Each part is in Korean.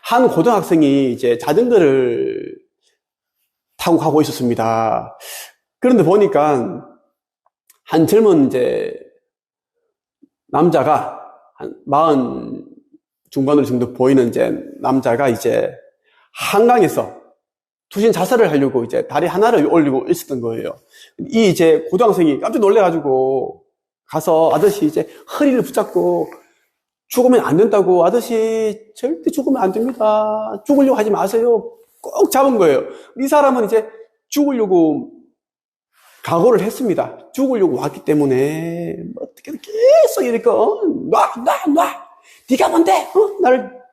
한 고등학생이 이제 자전거를 타고 가고 있었습니다. 그런데 보니까 한 젊은 이제 남자가 한 40 중반으로 정도 보이는 이제 남자가 이제 한강에서 투신 자살을 하려고 이제 다리 하나를 올리고 있었던 거예요. 이 이제 고등학생이 깜짝 놀래가지고 가서 아저씨 이제 허리를 붙잡고 죽으면 안 된다고, 아저씨 절대 죽으면 안 됩니다. 죽으려고 하지 마세요. 꼭 잡은 거예요. 이 사람은 이제 죽으려고 각오를 했습니다. 죽으려고 왔기 때문에 어떻게든 계속 이렇게 놔. 네가 뭔데?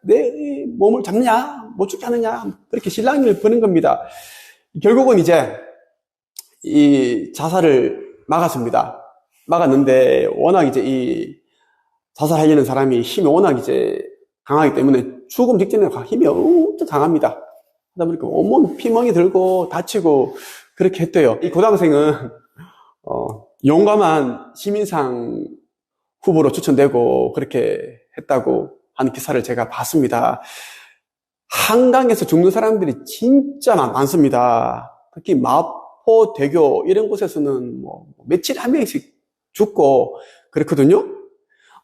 내 몸을 잡냐? 못 죽게 하느냐? 그렇게 실랑이를 버는 겁니다. 결국은 이제 이 자살을 막았는데 워낙 이제 이 자살하려는 사람이 힘이 워낙 이제 강하기 때문에 죽음 직전에 힘이 엄청 강합니다. 하다 보니까 온몸 피멍이 들고 다치고 그렇게 했대요. 이 고등학생은 용감한 시민상 후보로 추천되고 그렇게 했다고 하는 기사를 제가 봤습니다. 한강에서 죽는 사람들이 진짜 많습니다. 특히 마포대교 이런 곳에서는 뭐 며칠에 한 명씩 죽고 그렇거든요.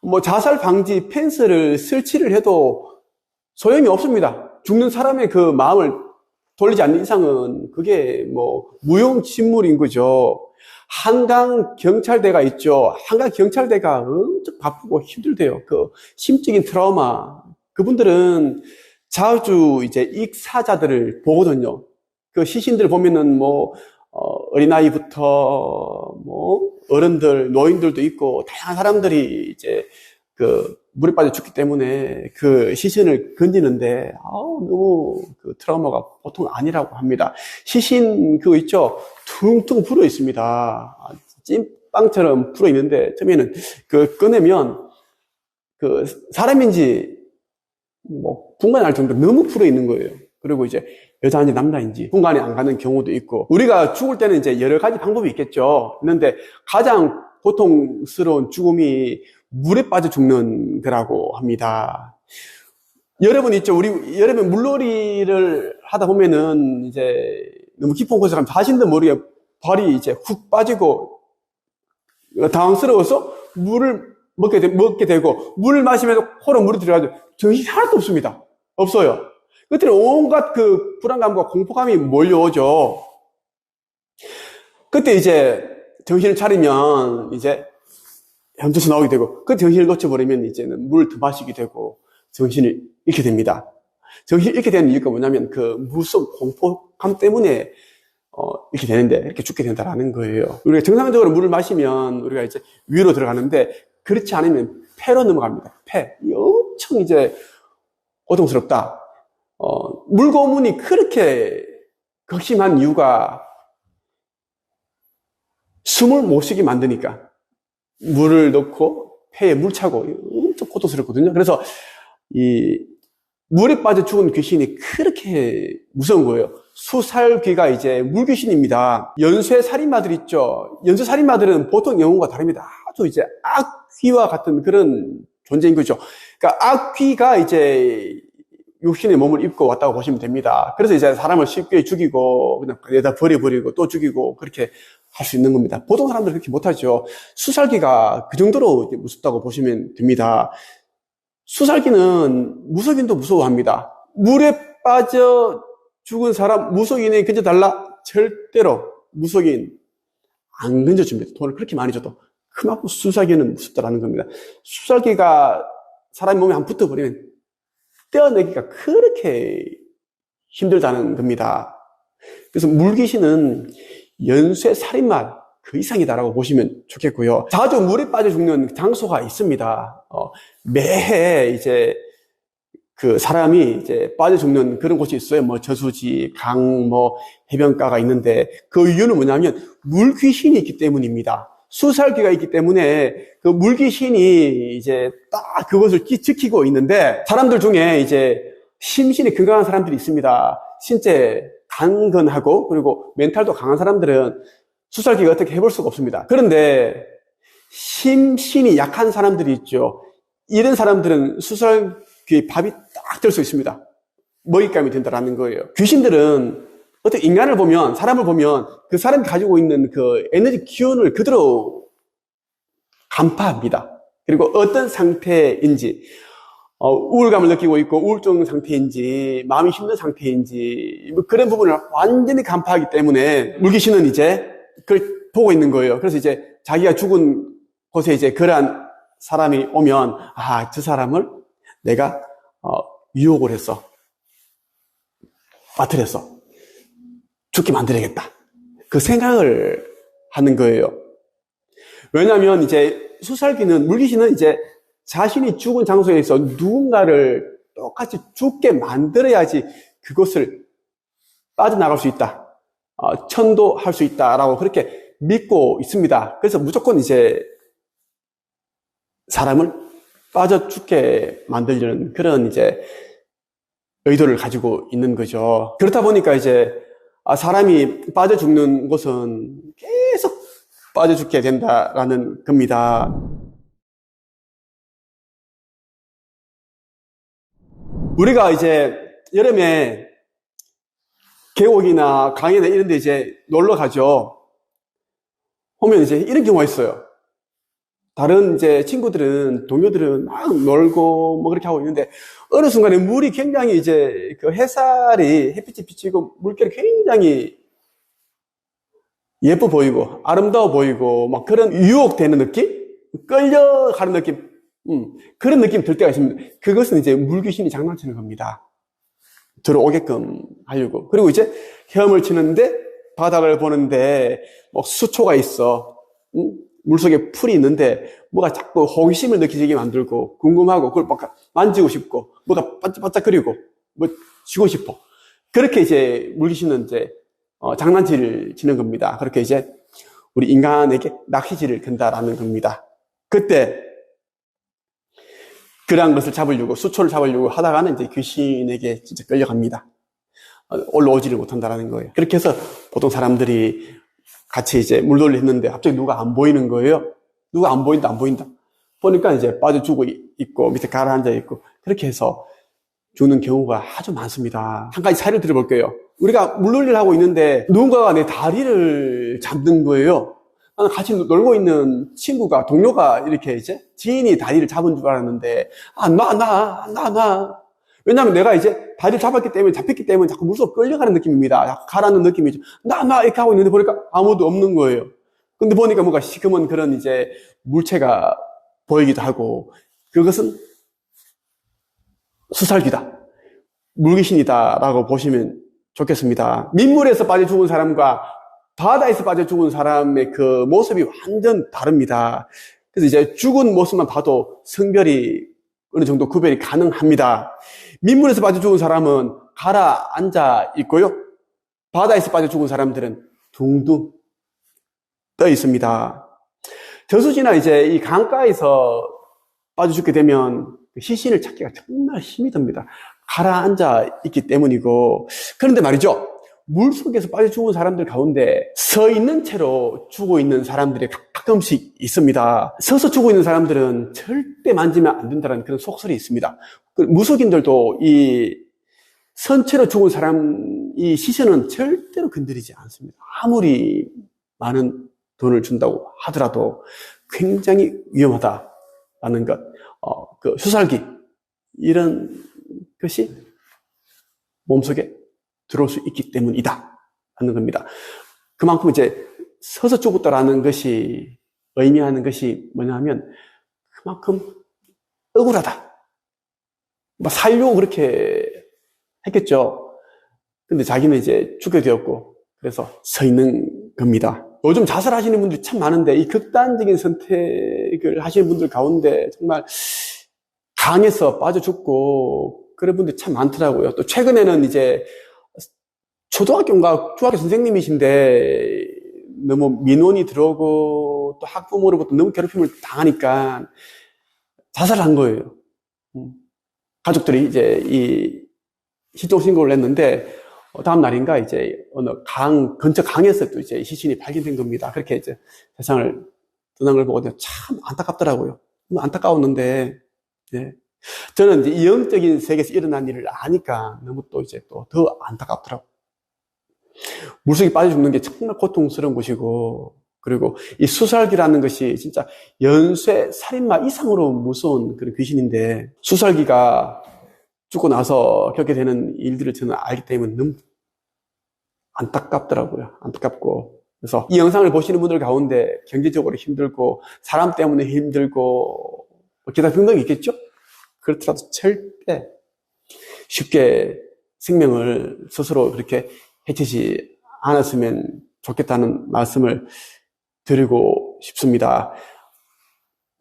뭐 자살 방지 펜스를 설치를 해도 소용이 없습니다. 죽는 사람의 그 마음을 돌리지 않는 이상은 그게 뭐 무용지물인 거죠. 한강 경찰대가 있죠. 한강 경찰대가 엄청 바쁘고 힘들대요. 그 심적인 트라우마. 그분들은 자주 이제 익사자들을 보거든요. 그 시신들 보면은 뭐 어린아이부터 뭐 어른들, 노인들도 있고 다양한 사람들이 이제 그 물에 빠져 죽기 때문에 그 시신을 건지는데 너무 그 트라우마가 보통 아니라고 합니다. 시신 그거 있죠? 퉁퉁 불어 있습니다. 찐빵처럼 불어 있는데 처음에는 그 꺼내면 그 사람인지 뭐 분간이 날 정도로 너무 불어 있는 거예요. 그리고 이제 여자인지 남자인지 분간이 안 가는 경우도 있고, 우리가 죽을 때는 이제 여러 가지 방법이 있겠죠. 있는데 가장 고통스러운 죽음이 물에 빠져 죽는 거라고 합니다. 여러분 있죠? 우리 여러분 물놀이를 하다 보면은 이제 너무 깊은 곳에 가면 자신도 모르게 발이 이제 훅 빠지고 당황스러워서 물을 먹게 되고, 물을 마시면서 코로 물이 들어가죠. 정신이 하나도 없습니다. 없어요. 그때 온갖 그 불안감과 공포감이 몰려오죠. 그때 이제 정신을 차리면 이제 현저수 나오게 되고, 그 정신을 놓쳐버리면 이제는 물을 더 마시게 되고 정신을 잃게 됩니다. 정신을 잃게 되는 이유가 뭐냐면 그 무서운 공포감 때문에 이렇게 되는데, 이렇게 죽게 된다라는 거예요. 우리가 정상적으로 물을 마시면 우리가 이제 위로 들어가는데, 그렇지 않으면 폐로 넘어갑니다. 폐. 엄청 이제 고통스럽다. 물고문이 그렇게 극심한 이유가 숨을 못 쉬게 만드니까. 물을 넣고 폐에 물 차고 엄청 고통스럽거든요. 그래서 이 물에 빠져 죽은 귀신이 그렇게 무서운 거예요. 수살귀가 이제 물귀신입니다. 연쇄살인마들 있죠. 연쇄살인마들은 보통 영웅과 다릅니다. 아주 이제 악귀와 같은 그런 존재인 거죠. 그러니까 악귀가 이제 육신의 몸을 입고 왔다고 보시면 됩니다. 그래서 이제 사람을 쉽게 죽이고 그냥 내다 버려버리고 또 죽이고 그렇게 할 수 있는 겁니다. 보통 사람들은 그렇게 못하죠. 수살기가 그 정도로 무섭다고 보시면 됩니다. 수살기는 무속인도 무서워합니다. 물에 빠져 죽은 사람 무속인에 건져달라? 절대로 무속인 안 건져줍니다. 돈을 그렇게 많이 줘도. 그만큼 수살기는 무섭다라는 겁니다. 수살기가 사람 몸에 한 붙어버리면 떼어내기가 그렇게 힘들다는 겁니다. 그래서 물귀신은 연쇄살인마 그 이상이다라고 보시면 좋겠고요. 자주 물에 빠져 죽는 장소가 있습니다. 매해 이제 그 사람이 이제 빠져 죽는 그런 곳이 있어요. 뭐 저수지, 강, 뭐 해변가가 있는데, 그 이유는 뭐냐면 물귀신이 있기 때문입니다. 수살기가 있기 때문에 그 물귀신이 이제 딱 그것을 지키고 있는데, 사람들 중에 이제 심신이 건강한 사람들이 있습니다. 신체 강건하고 그리고 멘탈도 강한 사람들은 수살기가 어떻게 해볼 수가 없습니다. 그런데 심신이 약한 사람들이 있죠. 이런 사람들은 수살기의 밥이 딱 될 수 있습니다. 먹잇감이 된다라는 거예요. 귀신들은 어떻게 인간을 보면, 사람을 보면 그 사람이 가지고 있는 그 에너지 기운을 그대로 간파합니다. 그리고 어떤 상태인지, 우울감을 느끼고 있고 우울증 상태인지, 마음이 힘든 상태인지, 뭐 그런 부분을 완전히 간파하기 때문에 물귀신은 이제 그걸 보고 있는 거예요. 그래서 이제 자기가 죽은 곳에 이제 그러한 사람이 오면, 아, 저 사람을 내가 유혹을 했어. 빠뜨렸어. 죽게 만들어야겠다. 그 생각을 하는 거예요. 왜냐하면 이제 수살기는, 물귀신은 이제 자신이 죽은 장소에서 누군가를 똑같이 죽게 만들어야지 그것을 빠져나갈 수 있다. 천도할 수 있다라고 그렇게 믿고 있습니다. 그래서 무조건 이제 사람을 빠져 죽게 만들려는 그런 이제 의도를 가지고 있는 거죠. 그렇다 보니까 이제 사람이 빠져 죽는 곳은 계속 빠져 죽게 된다라는 겁니다. 우리가 이제 여름에 계곡이나 강이나 이런 데 이제 놀러 가죠. 보면 이제 이런 경우가 있어요. 다른 이제 친구들은, 동료들은 막 놀고 뭐 그렇게 하고 있는데 어느 순간에 물이 굉장히 이제 그 햇살이, 햇빛이 비치고 물결이 굉장히 예뻐 보이고 아름다워 보이고 막 그런 유혹되는 느낌? 끌려가는 느낌? 그런 느낌이 들 때가 있습니다. 그것은 이제 물귀신이 장난치는 겁니다. 들어오게끔 하려고. 그리고 이제 헤엄을 치는데 바닥을 보는데 뭐 수초가 있어. 물속에 풀이 있는데 뭐가 자꾸 호기심을 느끼게 만들고 궁금하고 그걸 막 만지고 싶고 뭐가 반짝반짝거리고 뭐 쥐고 싶어. 그렇게 이제 물귀신은 이제 장난질을 치는 겁니다. 그렇게 이제 우리 인간에게 낚시질을 건다라는 겁니다. 그때 그러한 것을 잡으려고, 수초를 잡으려고 하다가는 이제 귀신에게 진짜 끌려갑니다. 올라오지를 못한다라는 거예요. 그렇게 해서 보통 사람들이 같이 이제 물놀이 했는데 갑자기 누가 안 보이는 거예요. 누가 안 보인다. 보니까 이제 빠져 죽어 있고 밑에 가라앉아 있고 그렇게 해서 죽는 경우가 아주 많습니다. 한 가지 사례를 들어볼게요. 우리가 물놀이를 하고 있는데 누군가가 내 다리를 잡는 거예요. 나는 같이 놀고 있는 친구가, 동료가 이렇게 이제 지인이 다리를 잡은 줄 알았는데 나. 왜냐하면 내가 이제 다리를 잡혔기 때문에 자꾸 물속 끌려가는 느낌입니다. 자꾸 가라앉는 느낌이죠. 나 이렇게 하고 있는데 보니까 아무도 없는 거예요. 근데 보니까 뭔가 시커먼 그런 이제 물체가 보이기도 하고 그것은 수살기다. 물귀신이다라고 보시면 좋겠습니다. 민물에서 빠져 죽은 사람과 바다에서 빠져 죽은 사람의 그 모습이 완전 다릅니다. 그래서 이제 죽은 모습만 봐도 성별이 어느 정도 구별이 가능합니다. 민물에서 빠져 죽은 사람은 가라앉아 있고요. 바다에서 빠져 죽은 사람들은 둥둥 떠 있습니다. 저수지나 이제 이 강가에서 빠져 죽게 되면 시신을 찾기가 정말 힘이 듭니다. 가라앉아 있기 때문이고. 그런데 말이죠. 물속에서 빠져 죽은 사람들 가운데 서 있는 채로 죽어 있는 사람들이 가끔씩 있습니다. 서서 죽어 있는 사람들은 절대 만지면 안 된다는 그런 속설이 있습니다. 무속인들도 이 선체로 죽은 사람, 이 시신은 절대로 건드리지 않습니다. 아무리 많은 돈을 준다고 하더라도 굉장히 위험하다라는 것, 그 수살기, 이런 것이 몸속에 들어올 수 있기 때문이다 하는 겁니다. 그만큼 이제 서서 죽었다라는 것이 의미하는 것이 뭐냐면 그만큼 억울하다. 살려고 그렇게 했겠죠. 근데 자기는 이제 죽게 되었고 그래서 서 있는 겁니다. 요즘 자살하시는 분들이 참 많은데 이 극단적인 선택을 하시는 분들 가운데 정말 강에서 빠져 죽고 그런 분들이 참 많더라고요. 또 최근에는 이제 초등학교인가 중학교 선생님이신데 너무 민원이 들어오고 또 학부모로부터 너무 괴롭힘을 당하니까 자살을 한 거예요. 가족들이 이제 이 실종 신고를 했는데 다음 날인가 이제 어느 근처 강에서 또 이제 시신이 발견된 겁니다. 그렇게 이제 세상을 떠난 걸 보고 참 안타깝더라고요. 안타까웠는데 예. 저는 이제 이 영적인 세계에서 일어난 일을 아니까 너무 또 이제 또 더 안타깝더라고요. 물속에 빠져 죽는 게 정말 고통스러운 것이고, 그리고 이 수살기라는 것이 진짜 연쇄 살인마 이상으로 무서운 그런 귀신인데, 수살기가 죽고 나서 겪게 되는 일들을 저는 알기 때문에 너무 안타깝더라고요. 안타깝고. 그래서 이 영상을 보시는 분들 가운데 경제적으로 힘들고, 사람 때문에 힘들고, 기타 등등이 있겠죠? 그렇더라도 절대 쉽게 생명을 스스로 그렇게 해치지 않았으면 좋겠다는 말씀을 드리고 싶습니다.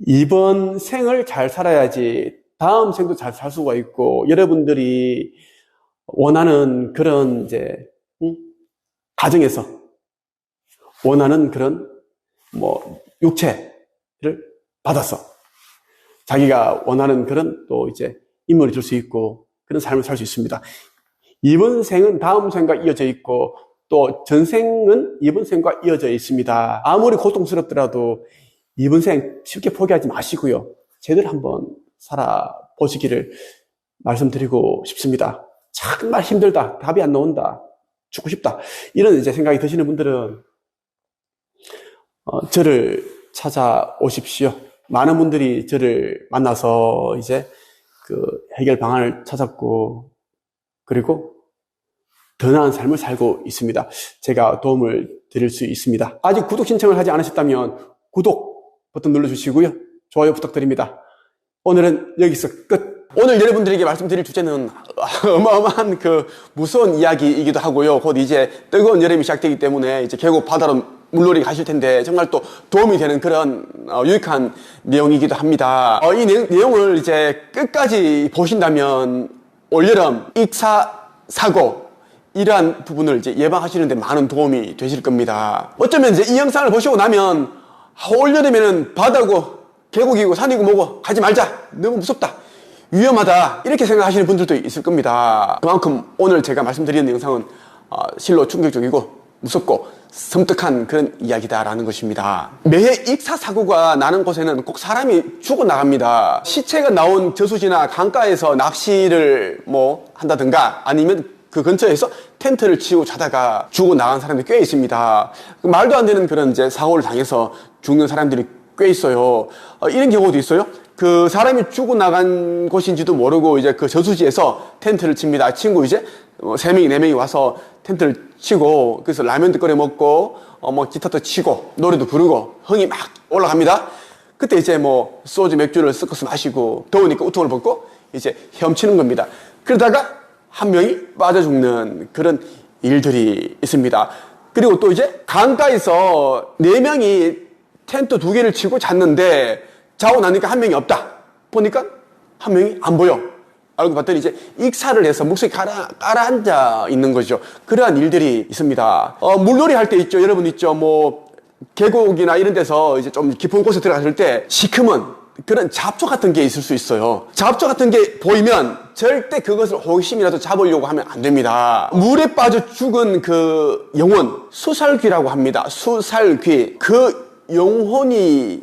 이번 생을 잘 살아야지 다음 생도 잘 살 수가 있고, 여러분들이 원하는 그런 이제 가정에서 원하는 그런 육체를 받아서 자기가 원하는 그런 또 이제 인물이 될 수 있고 그런 삶을 살 수 있습니다. 이번 생은 다음 생과 이어져 있고 또 전생은 이번 생과 이어져 있습니다. 아무리 고통스럽더라도 이번 생 쉽게 포기하지 마시고요. 제대로 한번 살아보시기를 말씀드리고 싶습니다. 정말 힘들다. 답이 안 나온다. 죽고 싶다. 이런 이제 생각이 드시는 분들은 저를 찾아오십시오. 많은 분들이 저를 만나서 이제 그 해결 방안을 찾았고, 그리고 더 나은 삶을 살고 있습니다. 제가 도움을 드릴 수 있습니다. 아직 구독 신청을 하지 않으셨다면 구독 버튼 눌러주시고요. 좋아요 부탁드립니다. 오늘은 여기서 끝. 오늘 여러분들에게 말씀드릴 주제는 어마어마한 그 무서운 이야기이기도 하고요. 곧 이제 뜨거운 여름이 시작되기 때문에 이제 계곡 바다로 물놀이 가실 텐데 정말 또 도움이 되는 그런 유익한 내용이기도 합니다. 이 내용을 이제 끝까지 보신다면 올여름 익사 사고 이러한 부분을 이제 예방하시는데 많은 도움이 되실 겁니다. 어쩌면 이제 이 영상을 보시고 나면 올여름에는 바다고 계곡이고 산이고 뭐고 가지 말자, 너무 무섭다, 위험하다, 이렇게 생각하시는 분들도 있을 겁니다. 그만큼 오늘 제가 말씀드리는 영상은 실로 충격적이고 무섭고 섬뜩한 그런 이야기다라는 것입니다. 매해 익사사고가 나는 곳에는 꼭 사람이 죽어나갑니다. 시체가 나온 저수지나 강가에서 낚시를 한다든가 아니면 그 근처에서 텐트를 치고 자다가 죽어나간 사람들이 꽤 있습니다. 말도 안 되는 그런 이제 사고를 당해서 죽는 사람들이 꽤 있어요. 이런 경우도 있어요. 그 사람이 죽어나간 곳인지도 모르고 이제 그 저수지에서 텐트를 칩니다. 친구 이제 3명이 4명이 와서 텐트를 치고 그래서 라면도 끓여 먹고 기타도 치고 노래도 부르고 흥이 막 올라갑니다. 그때 이제 소주 맥주를 섞어서 마시고 더우니까 우통을 벗고 이제 헤엄치는 겁니다. 그러다가 한 명이 빠져 죽는 그런 일들이 있습니다. 그리고 또 이제 강가에서 4명이 텐트 2개를 치고 잤는데 자고 나니까 한 명이 없다. 보니까 한 명이 안 보여. 알고 봤더니 이제 익사를 해서 물속에 가라앉아 있는 거죠. 그러한 일들이 있습니다. 물놀이 할 때 있죠. 여러분 있죠. 계곡이나 이런 데서 이제 좀 깊은 곳에 들어갔을 때 시커먼 그런 잡초 같은 게 있을 수 있어요. 잡초 같은 게 보이면 절대 그것을 호기심이라도 잡으려고 하면 안 됩니다. 물에 빠져 죽은 그 영혼, 수살귀라고 합니다. 수살귀. 그 영혼이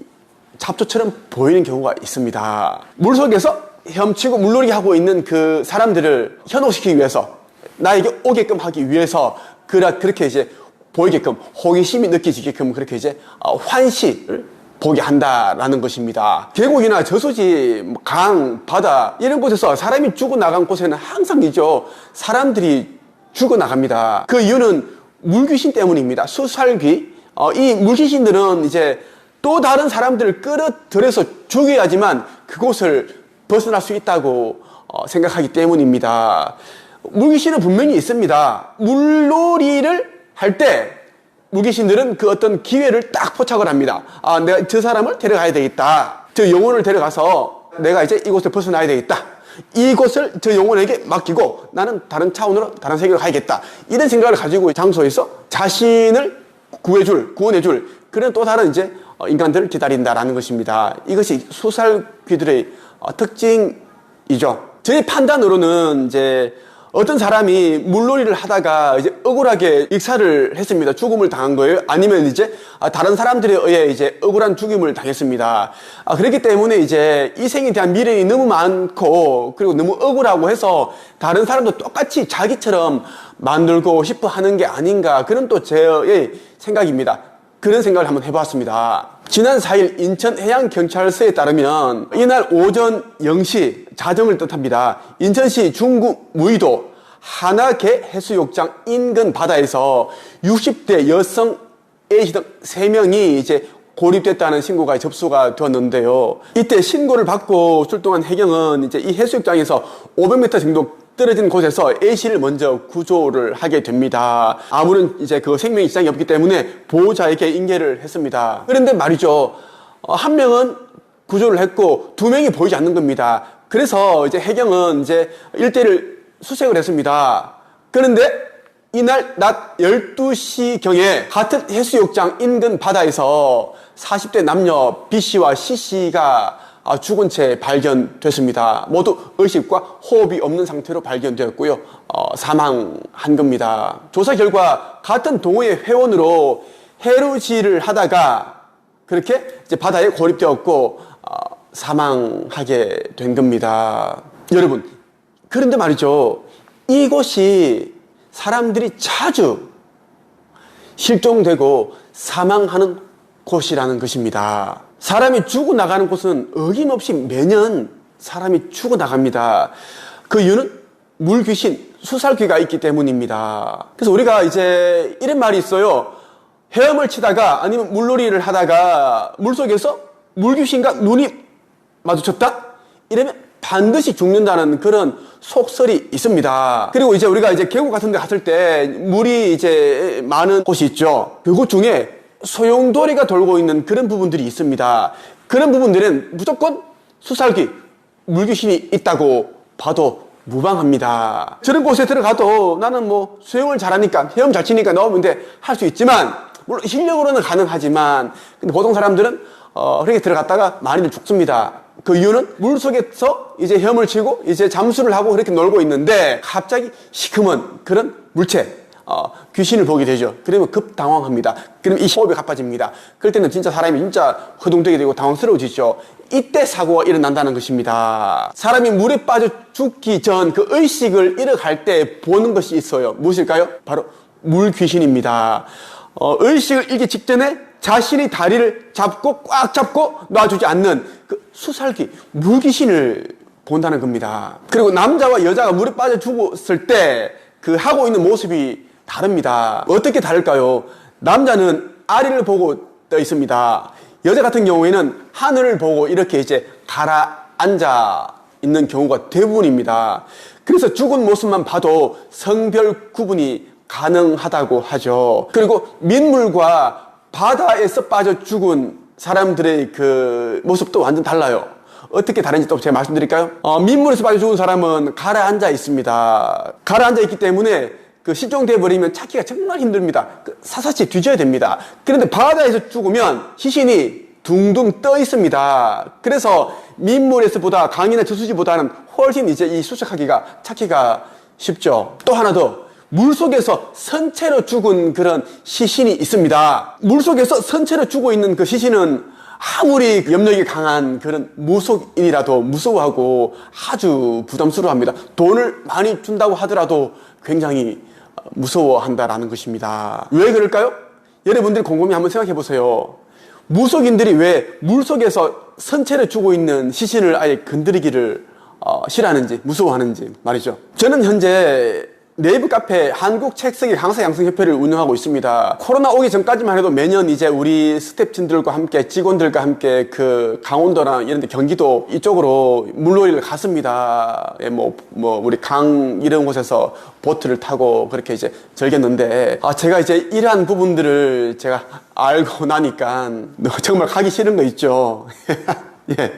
잡초처럼 보이는 경우가 있습니다. 물속에서 헤엄치고 물놀이 하고 있는 그 사람들을 현혹시키기 위해서, 나에게 오게끔 하기 위해서 그렇게 이제 보이게끔, 호기심이 느껴지게끔 그렇게 이제 환시를 보게 한다라는 것입니다. 계곡이나 저수지, 강, 바다 이런 곳에서 사람이 죽어나간 곳에는 항상이죠, 사람들이 죽어나갑니다. 그 이유는 물귀신 때문입니다. 수살귀. 이 물귀신들은 이제 또 다른 사람들을 끌어들여서 죽여야지만 그곳을 벗어날 수 있다고 생각하기 때문입니다. 물귀신은 분명히 있습니다. 물놀이를 할 때 물귀신들은 그 어떤 기회를 딱 포착을 합니다. 내가 저 사람을 데려가야 되겠다. 저 영혼을 데려가서 내가 이제 이곳을 벗어나야 되겠다. 이곳을 저 영혼에게 맡기고 나는 다른 차원으로 다른 세계로 가야겠다. 이런 생각을 가지고 장소에서 자신을 구원해줄 그런 또 다른 이제 인간들을 기다린다라는 것입니다. 이것이 수살귀들의 특징이죠. 저희 판단으로는 이제 어떤 사람이 물놀이를 하다가 이제 억울하게 익사를 했습니다. 죽음을 당한 거예요. 아니면 이제 다른 사람들에 의해 이제 억울한 죽임을 당했습니다. 그렇기 때문에 이제 이 생에 대한 미련이 너무 많고 그리고 너무 억울하고 해서 다른 사람도 똑같이 자기처럼 만들고 싶어 하는 게 아닌가, 그런 또 제 생각입니다. 그런 생각을 한번 해봤습니다. 지난 4일 인천해양경찰서에 따르면 이날 오전 0시, 자정을 뜻합니다. 인천시 중구 무의도 하나개 해수욕장 인근 바다에서 60대 여성 A씨 등 3명이 이제 고립됐다는 신고가 접수가 되었는데요. 이때 신고를 받고 출동한 해경은 이제 이 해수욕장에서 500m 정도 떨어진 곳에서 A씨를 먼저 구조를 하게 됩니다. 아무런 이제 그 생명에 지장이 없기 때문에 보호자에게 인계를 했습니다. 그런데 말이죠. 한 명은 구조를 했고 2명이 보이지 않는 겁니다. 그래서 이제 해경은 이제 일대를 수색을 했습니다. 그런데 이날 낮 12시경에 같은 해수욕장 인근 바다에서 40대 남녀 B씨와 C씨가 죽은 채 발견됐습니다. 모두 의식과 호흡이 없는 상태로 발견되었고요. 사망한 겁니다. 조사 결과 같은 동호회 회원으로 해루질을 하다가 그렇게 이제 바다에 고립되었고 사망하게 된 겁니다. 여러분, 그런데 말이죠. 이곳이 사람들이 자주 실종되고 사망하는 곳이라는 것입니다. 사람이 죽어나가는 곳은 어김없이 매년 사람이 죽어나갑니다. 그 이유는 물귀신, 수살귀가 있기 때문입니다. 그래서 우리가 이제 이런 말이 있어요. 헤엄을 치다가 아니면 물놀이를 하다가 물속에서 물귀신과 눈이 마주쳤다? 이러면 반드시 죽는다는 그런 속설이 있습니다. 그리고 이제 우리가 이제 계곡 같은 데 갔을 때 물이 이제 많은 곳이 있죠. 그곳 중에 소용돌이가 돌고 있는 그런 부분들이 있습니다. 그런 부분들은 무조건 수살귀, 물귀신이 있다고 봐도 무방합니다. 저런 곳에 들어가도 나는 뭐 수영을 잘하니까, 헤엄 잘 치니까 나오면 돼 할 수 있지만, 물론 실력으로는 가능하지만, 근데 보통 사람들은 그렇게 들어갔다가 많이들 죽습니다. 그 이유는 물속에서 이제 헤엄을 치고 이제 잠수를 하고 그렇게 놀고 있는데 갑자기 시커먼 그런 물체, 귀신을 보게 되죠. 그러면 급당황합니다. 그러면 이 호흡이 가빠집니다. 그럴 때는 진짜 사람이 진짜 허둥대게 되고 당황스러워지죠. 이때 사고가 일어난다는 것입니다. 사람이 물에 빠져 죽기 전 그 의식을 잃어갈 때 보는 것이 있어요. 무엇일까요? 바로 물귀신입니다. 의식을 잃기 직전에 자신이 다리를 잡고 꽉 잡고 놔주지 않는 그 수살귀, 물귀신을 본다는 겁니다. 그리고 남자와 여자가 물에 빠져 죽었을 때 그 하고 있는 모습이 다릅니다. 어떻게 다를까요? 남자는 아래를 보고 떠 있습니다. 여자 같은 경우에는 하늘을 보고 이렇게 이제 가라앉아 있는 경우가 대부분입니다. 그래서 죽은 모습만 봐도 성별 구분이 가능하다고 하죠. 그리고 민물과 바다에서 빠져 죽은 사람들의 그 모습도 완전 달라요. 어떻게 다른지 또 제가 말씀드릴까요? 민물에서 빠져 죽은 사람은 가라앉아 있습니다. 가라앉아 있기 때문에 그 실종돼 버리면 찾기가 정말 힘듭니다. 사사치 뒤져야 됩니다. 그런데 바다에서 죽으면 시신이 둥둥 떠 있습니다. 그래서 민물에서보다 강이나 저수지보다는 훨씬 이제 이 수색하기가 찾기가 쉽죠. 또 하나 더. 물속에서 선체로 죽은 그런 시신이 있습니다. 물속에서 선체로 죽어 있는 그 시신은 아무리 염력이 강한 그런 무속인이라도 무서워하고 아주 부담스러워합니다. 돈을 많이 준다고 하더라도 굉장히 무서워한다라는 것입니다. 왜 그럴까요? 여러분들이 곰곰이 한번 생각해 보세요. 무속인들이 왜 물속에서 선체로 죽어 있는 시신을 아예 건드리기를 싫어하는지, 무서워하는지 말이죠. 저는 현재 네이버 카페 한국책쓰기 강사 양성협회를 운영하고 있습니다. 코로나 오기 전까지만 해도 매년 이제 우리 스태프진들과 함께 직원들과 함께 그 강원도나 이런 데 경기도 이쪽으로 물놀이를 갔습니다. 우리 강 이런 곳에서 보트를 타고 그렇게 이제 즐겼는데 제가 이제 이러한 부분들을 제가 알고 나니까 정말 가기 싫은 거 있죠. 예.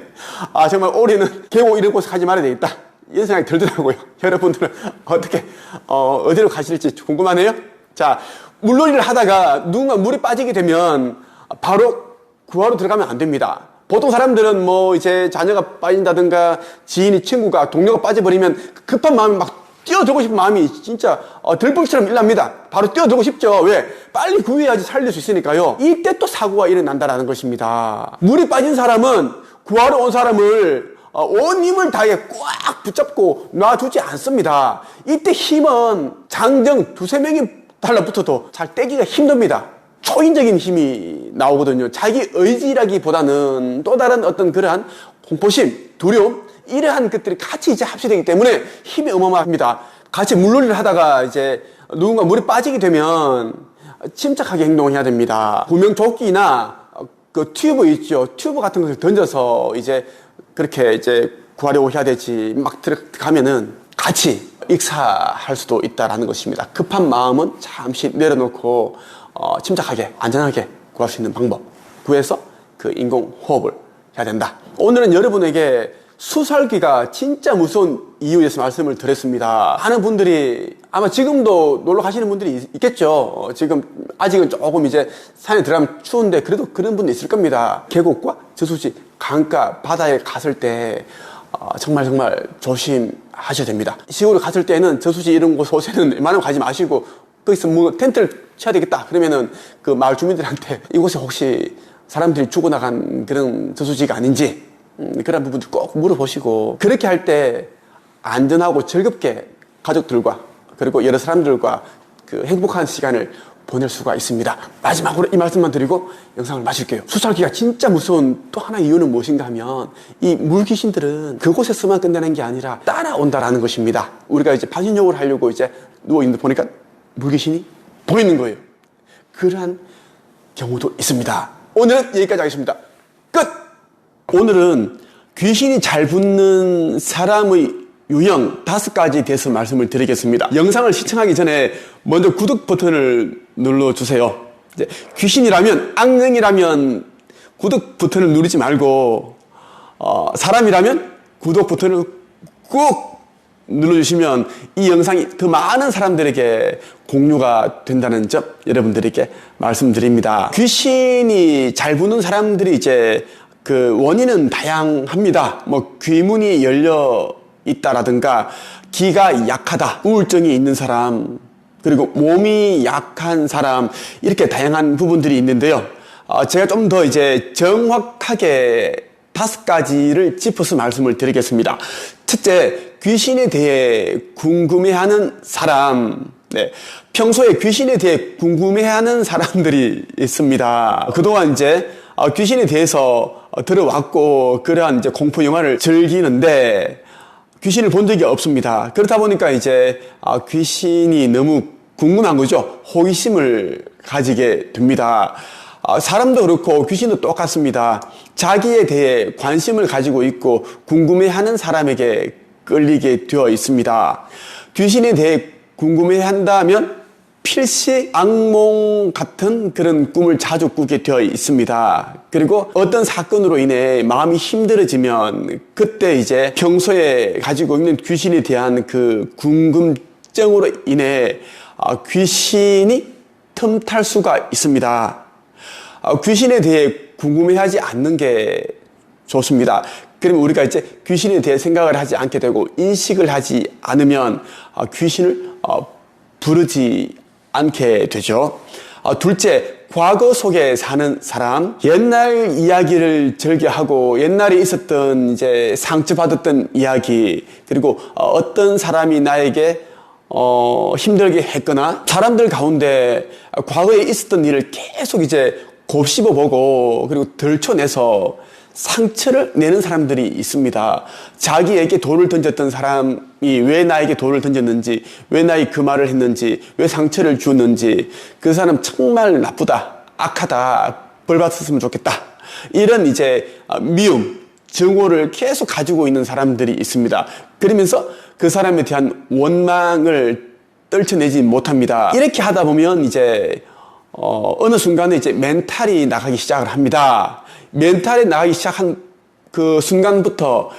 정말 올해는 계곡 이런 곳에 가지 말아야 되겠다, 이런 생각이 들더라고요. 여러분들은 어떻게 어디로 가실지 궁금하네요. 자, 물놀이를 하다가 누군가 물에 빠지게 되면 바로 구하러 들어가면 안 됩니다. 보통 사람들은 뭐 이제 자녀가 빠진다든가 지인이 친구가 동료가 빠져버리면 급한 마음에 막 뛰어들고 싶은 마음이 진짜 들불처럼 일납니다. 바로 뛰어들고 싶죠. 왜? 빨리 구해야지 살릴 수 있으니까요. 이때 또 사고가 일어난다라는 것입니다. 물에 빠진 사람은 구하러 온 사람을 온 힘을 다해 꽉 붙잡고 놔주지 않습니다. 이때 힘은 장정 두세 명이 달라붙어도 잘 떼기가 힘듭니다. 초인적인 힘이 나오거든요. 자기 의지라기보다는 또 다른 어떤 그러한 공포심, 두려움, 이러한 것들이 같이 이제 합치되기 때문에 힘이 어마어마합니다. 같이 물놀이를 하다가 이제 누군가 물에 빠지게 되면 침착하게 행동해야 됩니다. 구명조끼나 그 튜브 있죠. 튜브 같은 것을 던져서 이제 그렇게 이제 구하려고 해야 되지. 막 들어가면은 같이 익사할 수도 있다라는 것입니다. 급한 마음은 잠시 내려놓고 침착하게 안전하게 구할 수 있는 방법 구해서 그 인공호흡을 해야 된다. 오늘은 여러분에게 수살기가 진짜 무서운 이유에 대해서 말씀을 드렸습니다. 많은 분들이 아마 지금도 놀러 가시는 분들이 있겠죠. 지금 아직은 조금 이제 산에 들어가면 추운데 그래도 그런 분도 있을 겁니다. 계곡과 저수지, 강가, 바다에 갔을 때 정말 조심하셔야 됩니다. 시골에 갔을 때는 저수지 이런 곳에는 웬만하면 가지 마시고 거기서 뭐 텐트를 쳐야 되겠다 그러면은 그 마을 주민들한테 이곳에 혹시 사람들이 죽어나간 그런 저수지가 아닌지 그런 부분들 꼭 물어보시고, 그렇게 할 때 안전하고 즐겁게 가족들과 그리고 여러 사람들과 그 행복한 시간을 보낼 수가 있습니다. 마지막으로 이 말씀만 드리고 영상을 마칠게요. 수살기가 진짜 무서운 또 하나의 이유는 무엇인가 하면 이 물귀신들은 그곳에서만 끝나는 게 아니라 따라온다라는 것입니다. 우리가 이제 반신욕을 하려고 이제 누워있는데 보니까 물귀신이 보이는 거예요. 그러한 경우도 있습니다. 오늘은 여기까지 하겠습니다. 끝! 오늘은 귀신이 잘 붙는 사람의 유형 5가지에 대해서 말씀을 드리겠습니다. 영상을 시청하기 전에 먼저 구독 버튼을 눌러주세요. 귀신이라면, 악령이라면 구독 버튼을 누르지 말고 사람이라면 구독 버튼을 꾹 눌러주시면 이 영상이 더 많은 사람들에게 공유가 된다는 점 여러분들에게 말씀드립니다. 귀신이 잘 붙는 사람들이 이제 그 원인은 다양합니다. 뭐 귀문이 열려 있다라든가 기가 약하다, 우울증이 있는 사람, 그리고 몸이 약한 사람, 이렇게 다양한 부분들이 있는데요. 제가 좀 더 이제 정확하게 5가지를 짚어서 말씀을 드리겠습니다. 첫째, 귀신에 대해 궁금해하는 사람. 네, 평소에 귀신에 대해 궁금해하는 사람들이 있습니다. 그동안 이제 귀신에 대해서 들어왔고 그러한 이제 공포 영화를 즐기는데 귀신을 본 적이 없습니다. 그렇다 보니까 이제 귀신이 너무 궁금한 거죠. 호기심을 가지게 됩니다. 사람도 그렇고 귀신도 똑같습니다. 자기에 대해 관심을 가지고 있고 궁금해하는 사람에게 끌리게 되어 있습니다. 귀신에 대해 궁금해한다면 필시 악몽 같은 그런 꿈을 자주 꾸게 되어 있습니다. 그리고 어떤 사건으로 인해 마음이 힘들어지면 그때 이제 평소에 가지고 있는 귀신에 대한 그 궁금증으로 인해 귀신이 틈탈 수가 있습니다. 귀신에 대해 궁금해하지 않는 게 좋습니다. 그러면 우리가 이제 귀신에 대해 생각을 하지 않게 되고 인식을 하지 않으면 귀신을 부르지 않게 되죠. 둘째, 과거 속에 사는 사람, 옛날 이야기를 즐겨하고 옛날에 있었던 이제 상처받았던 이야기, 그리고 어떤 사람이 나에게 힘들게 했거나 사람들 가운데 과거에 있었던 일을 계속 이제 곱씹어 보고 그리고 들춰내서 상처를 내는 사람들이 있습니다. 자기에게 돌을 던졌던 사람이 왜 나에게 돌을 던졌는지, 왜 나에게 그 말을 했는지, 왜 상처를 주었는지, 그 사람 정말 나쁘다, 악하다, 벌 받았으면 좋겠다, 이런 이제 미움, 증오를 계속 가지고 있는 사람들이 있습니다. 그러면서 그 사람에 대한 원망을 떨쳐내지 못합니다. 이렇게 하다 보면 이제 어느 순간에 이제 멘탈이 나가기 시작을 합니다. 멘탈이 나가기 시작한 그 순간부터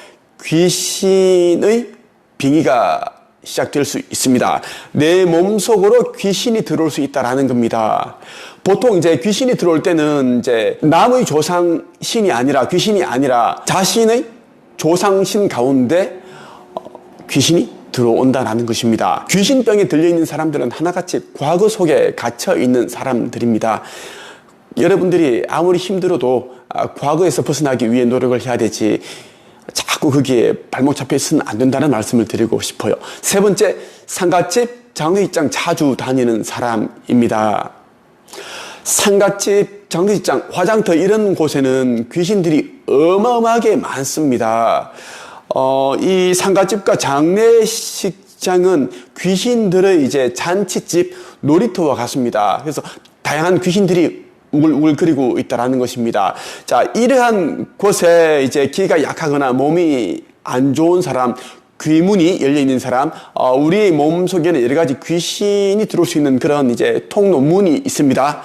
귀신의 빙의가 시작될 수 있습니다. 내 몸속으로 귀신이 들어올 수 있다라는 겁니다. 보통 이제 귀신이 들어올 때는 이제 남의 조상신이 아니라, 귀신이 아니라 자신의 조상신 가운데 귀신이 들어온다는 것입니다. 귀신병에 들려있는 사람들은 하나같이 과거 속에 갇혀있는 사람들입니다. 여러분들이 아무리 힘들어도 과거에서 벗어나기 위해 노력을 해야 되지 자꾸 거기에 발목 잡혀 있으면 안 된다는 말씀을 드리고 싶어요. 세 번째, 상갓집, 장례식장 자주 다니는 사람입니다. 상갓집, 장례식장, 화장터 이런 곳에는 귀신들이 어마어마하게 많습니다. 이 상갓집과 장례식장은 귀신들의 이제 잔치집, 놀이터와 같습니다. 그래서 다양한 귀신들이 우글우글거리고 있다라는 것입니다. 자, 이러한 곳에 이제 기가 약하거나 몸이 안 좋은 사람, 귀문이 열려 있는 사람, 우리 몸 속에는 여러 가지 귀신이 들어올 수 있는 그런 이제 통로문이 있습니다.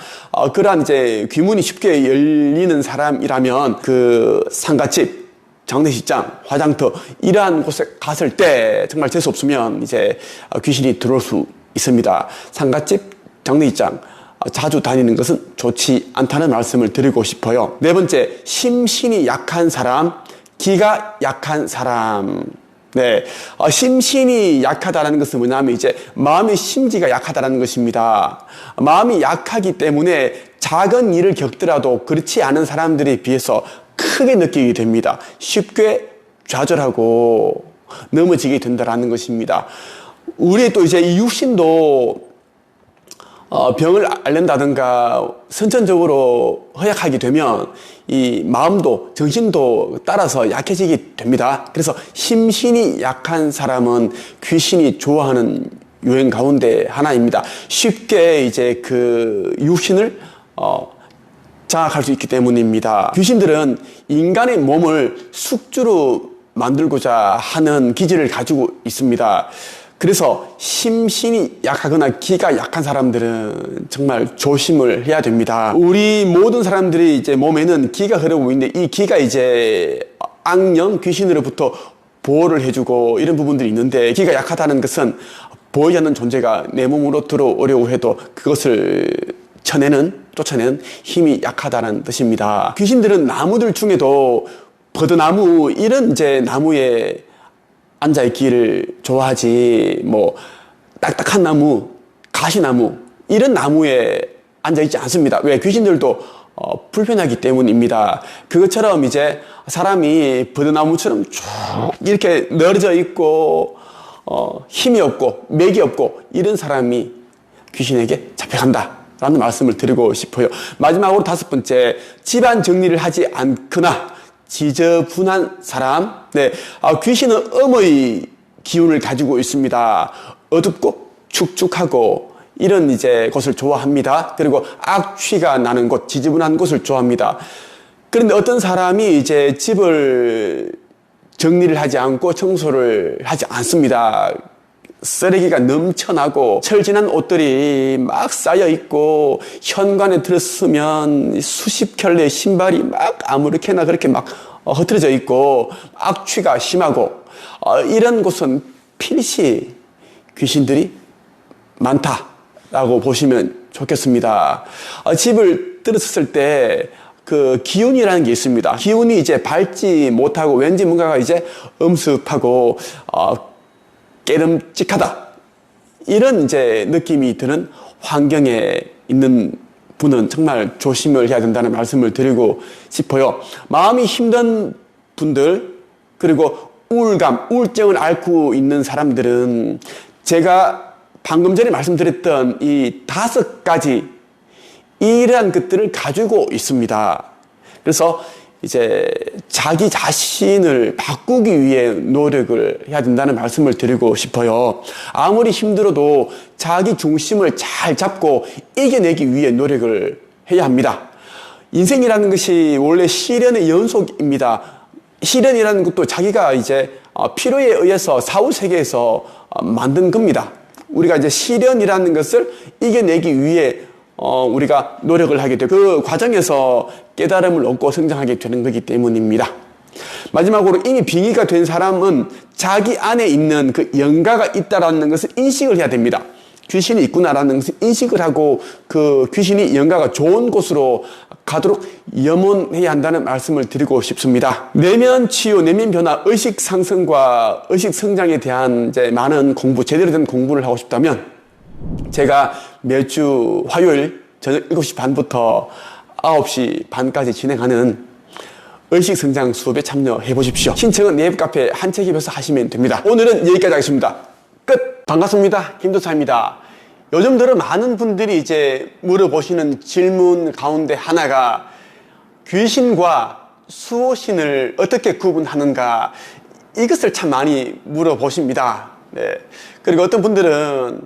그러한 이제 귀문이 쉽게 열리는 사람이라면 그 상갓집, 장례식장, 화장터 이러한 곳에 갔을 때 정말 재수 없으면 이제 귀신이 들어올 수 있습니다. 상갓집, 장례식장 자주 다니는 것은 좋지 않다는 말씀을 드리고 싶어요. 네 번째, 심신이 약한 사람, 기가 약한 사람. 네, 심신이 약하다는 것은 뭐냐면 이제 마음의 심지가 약하다는 것입니다. 마음이 약하기 때문에 작은 일을 겪더라도 그렇지 않은 사람들에 비해서 크게 느끼게 됩니다. 쉽게 좌절하고 넘어지게 된다는 것입니다. 우리 또 이제 이 육신도 병을 앓는다든가 선천적으로 허약하게 되면 이 마음도 정신도 따라서 약해지게 됩니다. 그래서 심신이 약한 사람은 귀신이 좋아하는 유행 가운데 하나입니다. 쉽게 이제 그 육신을 장악할 수 있기 때문입니다. 귀신들은 인간의 몸을 숙주로 만들고자 하는 기질을 가지고 있습니다. 그래서 심신이 약하거나 기가 약한 사람들은 정말 조심을 해야 됩니다. 우리 모든 사람들이 이제 몸에는 기가 흐르고 있는데 이 기가 이제 악령, 귀신으로부터 보호를 해주고 이런 부분들이 있는데 기가 약하다는 것은 보이지 않는 존재가 내 몸으로 들어오려고 해도 그것을 쫓아내는 힘이 약하다는 뜻입니다. 귀신들은 나무들 중에도 버드나무 이런 이제 나무에 앉아있기를 좋아하지 뭐 딱딱한 나무, 가시나무 이런 나무에 앉아있지 않습니다. 왜? 귀신들도 불편하기 때문입니다. 그것처럼 이제 사람이 버드나무처럼 쭉 이렇게 늘어져 있고 힘이 없고 맥이 없고 이런 사람이 귀신에게 잡혀간다 라는 말씀을 드리고 싶어요. 마지막으로 다섯 번째, 집안 정리를 하지 않거나 지저분한 사람. 네, 귀신은 음의 기운을 가지고 있습니다. 어둡고 축축하고 이런 이제 곳을 좋아합니다. 그리고 악취가 나는 곳, 지저분한 곳을 좋아합니다. 그런데 어떤 사람이 이제 집을 정리를 하지 않고 청소를 하지 않습니다. 쓰레기가 넘쳐나고 철진한 옷들이 막 쌓여 있고 현관에 들었으면 수십 켤레의 신발이 막 아무렇게나 그렇게 막 흩어져 있고 악취가 심하고 이런 곳은 필시 귀신들이 많다라고 보시면 좋겠습니다. 집을 들었을 때 그 기운이라는 게 있습니다. 기운이 이제 밝지 못하고 왠지 뭔가가 이제 엄습하고 깨름직하다 이런 이제 느낌이 드는 환경에 있는 분은 정말 조심을 해야 된다는 말씀을 드리고 싶어요. 마음이 힘든 분들 그리고 우울감, 우울증을 앓고 있는 사람들은 제가 방금 전에 말씀드렸던 이 5가지 이러한 것들을 가지고 있습니다. 그래서 이제 자기 자신을 바꾸기 위해 노력을 해야 된다는 말씀을 드리고 싶어요. 아무리 힘들어도 자기 중심을 잘 잡고 이겨내기 위해 노력을 해야 합니다. 인생이라는 것이 원래 시련의 연속입니다. 시련이라는 것도 자기가 이제 필요에 의해서 사후세계에서 만든 겁니다. 우리가 이제 시련이라는 것을 이겨내기 위해 우리가 노력을 하게 되고 그 과정에서 깨달음을 얻고 성장하게 되는 거기 때문입니다. 마지막으로 이미 빙의가 된 사람은 자기 안에 있는 그 영가가 있다라는 것을 인식을 해야 됩니다. 귀신이 있구나라는 것을 인식을 하고 그 귀신이 영가가 좋은 곳으로 가도록 염원해야 한다는 말씀을 드리고 싶습니다. 내면 치유, 내면 변화, 의식 상승과 의식 성장에 대한 이제 많은 공부, 제대로 된 공부를 하고 싶다면 제가 매주 화요일 저녁 7시 반부터 9시 반까지 진행하는 의식 성장 수업에 참여해 보십시오. 신청은 네이버카페 한책입에서 하시면 됩니다. 오늘은 여기까지 하겠습니다. 끝! 반갑습니다. 김도사입니다. 요즘 들어 많은 분들이 이제 물어보시는 질문 가운데 하나가 귀신과 수호신을 어떻게 구분하는가, 이것을 참 많이 물어보십니다. 네. 그리고 어떤 분들은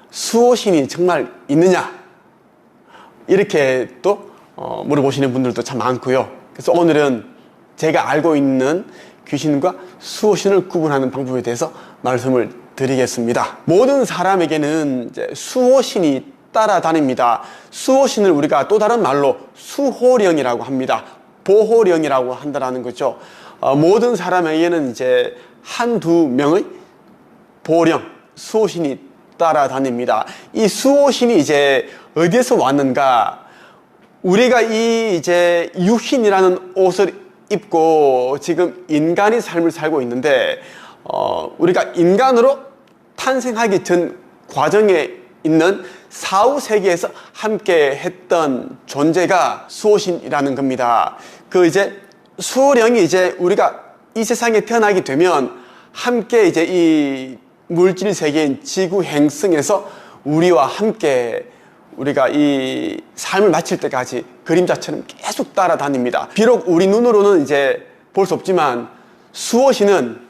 수호신이 정말 있느냐, 이렇게 또 물어보시는 분들도 참 많고요. 그래서 오늘은 제가 알고 있는 귀신과 수호신을 구분하는 방법에 대해서 말씀을 드리겠습니다. 모든 사람에게는 이제 수호신이 따라다닙니다. 수호신을 우리가 또 다른 말로 수호령이라고 합니다. 보호령이라고 한다는 거죠. 모든 사람에게는 이제 한두 명의 보호령, 수호신이 따라다닙니다. 이 수호신이 이제 어디에서 왔는가? 우리가 이 이제 유신이라는 옷을 입고 지금 인간의 삶을 살고 있는데, 우리가 인간으로 탄생하기 전 과정에 있는 사후 세계에서 함께 했던 존재가 수호신이라는 겁니다. 그 이제 수호령이 이제 우리가 이 세상에 태어나게 되면 함께 이제 이 물질 세계인 지구 행성에서 우리와 함께 우리가 이 삶을 마칠 때까지 그림자처럼 계속 따라다닙니다. 비록 우리 눈으로는 이제 볼 수 없지만 수호신은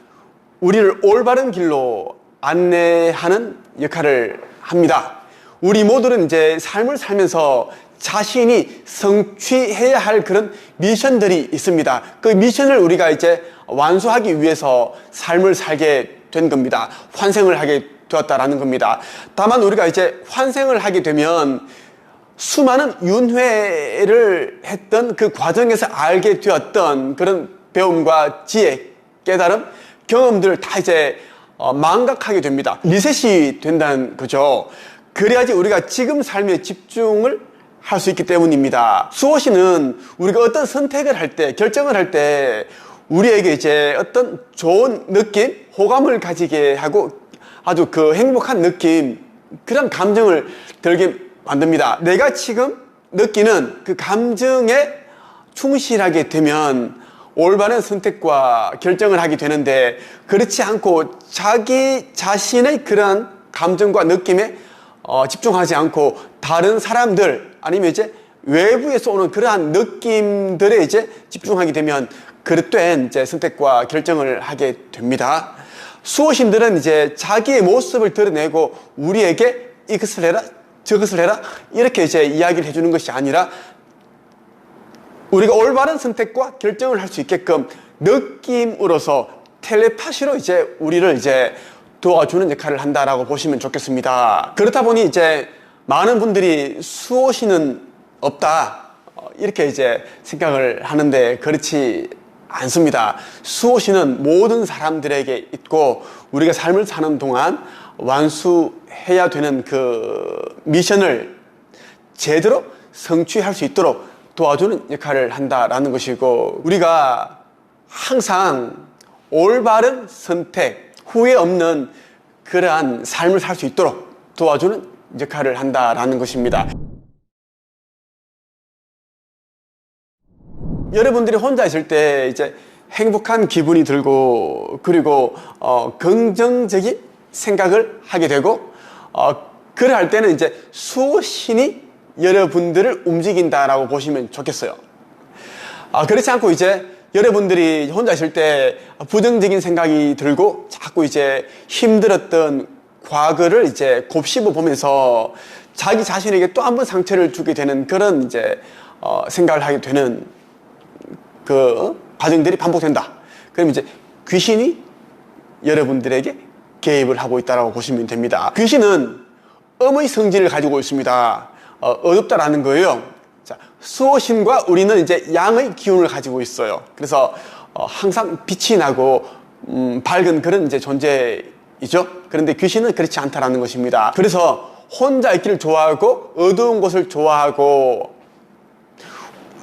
우리를 올바른 길로 안내하는 역할을 합니다. 우리 모두는 이제 삶을 살면서 자신이 성취해야 할 그런 미션들이 있습니다. 그 미션을 우리가 이제 완수하기 위해서 삶을 살게 된 겁니다. 환생을 하게 되었다라는 겁니다. 다만 우리가 이제 환생을 하게 되면 수많은 윤회를 했던 그 과정에서 알게 되었던 그런 배움과 지혜, 깨달음, 경험들을 다 이제 망각하게 됩니다. 리셋이 된다는 거죠. 그래야지 우리가 지금 삶에 집중을 할 수 있기 때문입니다. 수호신은 우리가 어떤 선택을 할 때, 결정을 할 때 우리에게 이제 어떤 좋은 느낌, 호감을 가지게 하고 아주 그 행복한 느낌, 그런 감정을 들게 만듭니다. 내가 지금 느끼는 그 감정에 충실하게 되면 올바른 선택과 결정을 하게 되는데, 그렇지 않고 자기 자신의 그런 감정과 느낌에 집중하지 않고 다른 사람들 아니면 이제 외부에서 오는 그러한 느낌들에 이제 집중하게 되면 그릇된 이제 선택과 결정을 하게 됩니다. 수호신들은 이제 자기의 모습을 드러내고 우리에게 이것을 해라, 저것을 해라, 이렇게 이제 이야기를 해주는 것이 아니라 우리가 올바른 선택과 결정을 할 수 있게끔 느낌으로서 텔레파시로 이제 우리를 이제 도와주는 역할을 한다라고 보시면 좋겠습니다. 그렇다 보니 이제 많은 분들이 수호신은 없다, 이렇게 이제 생각을 하는데 그렇지 않습니다. 수호신은 모든 사람들에게 있고 우리가 삶을 사는 동안 완수해야 되는 그 미션을 제대로 성취할 수 있도록 도와주는 역할을 한다라는 것이고, 우리가 항상 올바른 선택, 후회 없는 그러한 삶을 살 수 있도록 도와주는 역할을 한다라는 것입니다. 여러분들이 혼자 있을 때 이제 행복한 기분이 들고, 그리고 긍정적인 생각을 하게 되고, 그래 할 때는 이제 수호신이 여러분들을 움직인다라고 보시면 좋겠어요. 그렇지 않고 이제 여러분들이 혼자 있을 때 부정적인 생각이 들고 자꾸 이제 힘들었던 과거를 이제 곱씹어 보면서 자기 자신에게 또 한 번 상처를 주게 되는 그런 이제 생각을 하게 되는 그 과정들이 반복된다. 그럼 이제 귀신이 여러분들에게 개입을 하고 있다라고 보시면 됩니다. 귀신은 음의 성질을 가지고 있습니다. 어둡다라는 거예요. 자, 수호신과 우리는 이제 양의 기운을 가지고 있어요. 그래서 항상 빛이 나고 밝은 그런 이제 존재이죠. 그런데 귀신은 그렇지 않다라는 것입니다. 그래서 혼자 있기를 좋아하고 어두운 곳을 좋아하고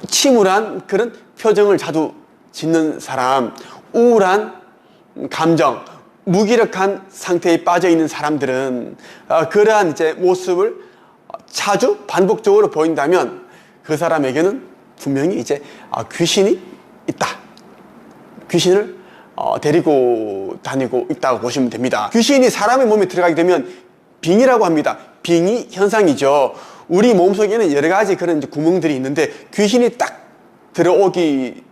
침울한 그런 표정을 자주 짓는 사람, 우울한 감정, 무기력한 상태에 빠져 있는 사람들은 그러한 이제 모습을 자주 반복적으로 보인다면 그 사람에게는 분명히 이제 귀신이 있다. 귀신을 데리고 다니고 있다고 보시면 됩니다. 귀신이 사람의 몸에 들어가게 되면 빙의라고 합니다. 빙의 현상이죠. 우리 몸속에는 여러 가지 그런 이제 구멍들이 있는데 귀신이 딱 들어오기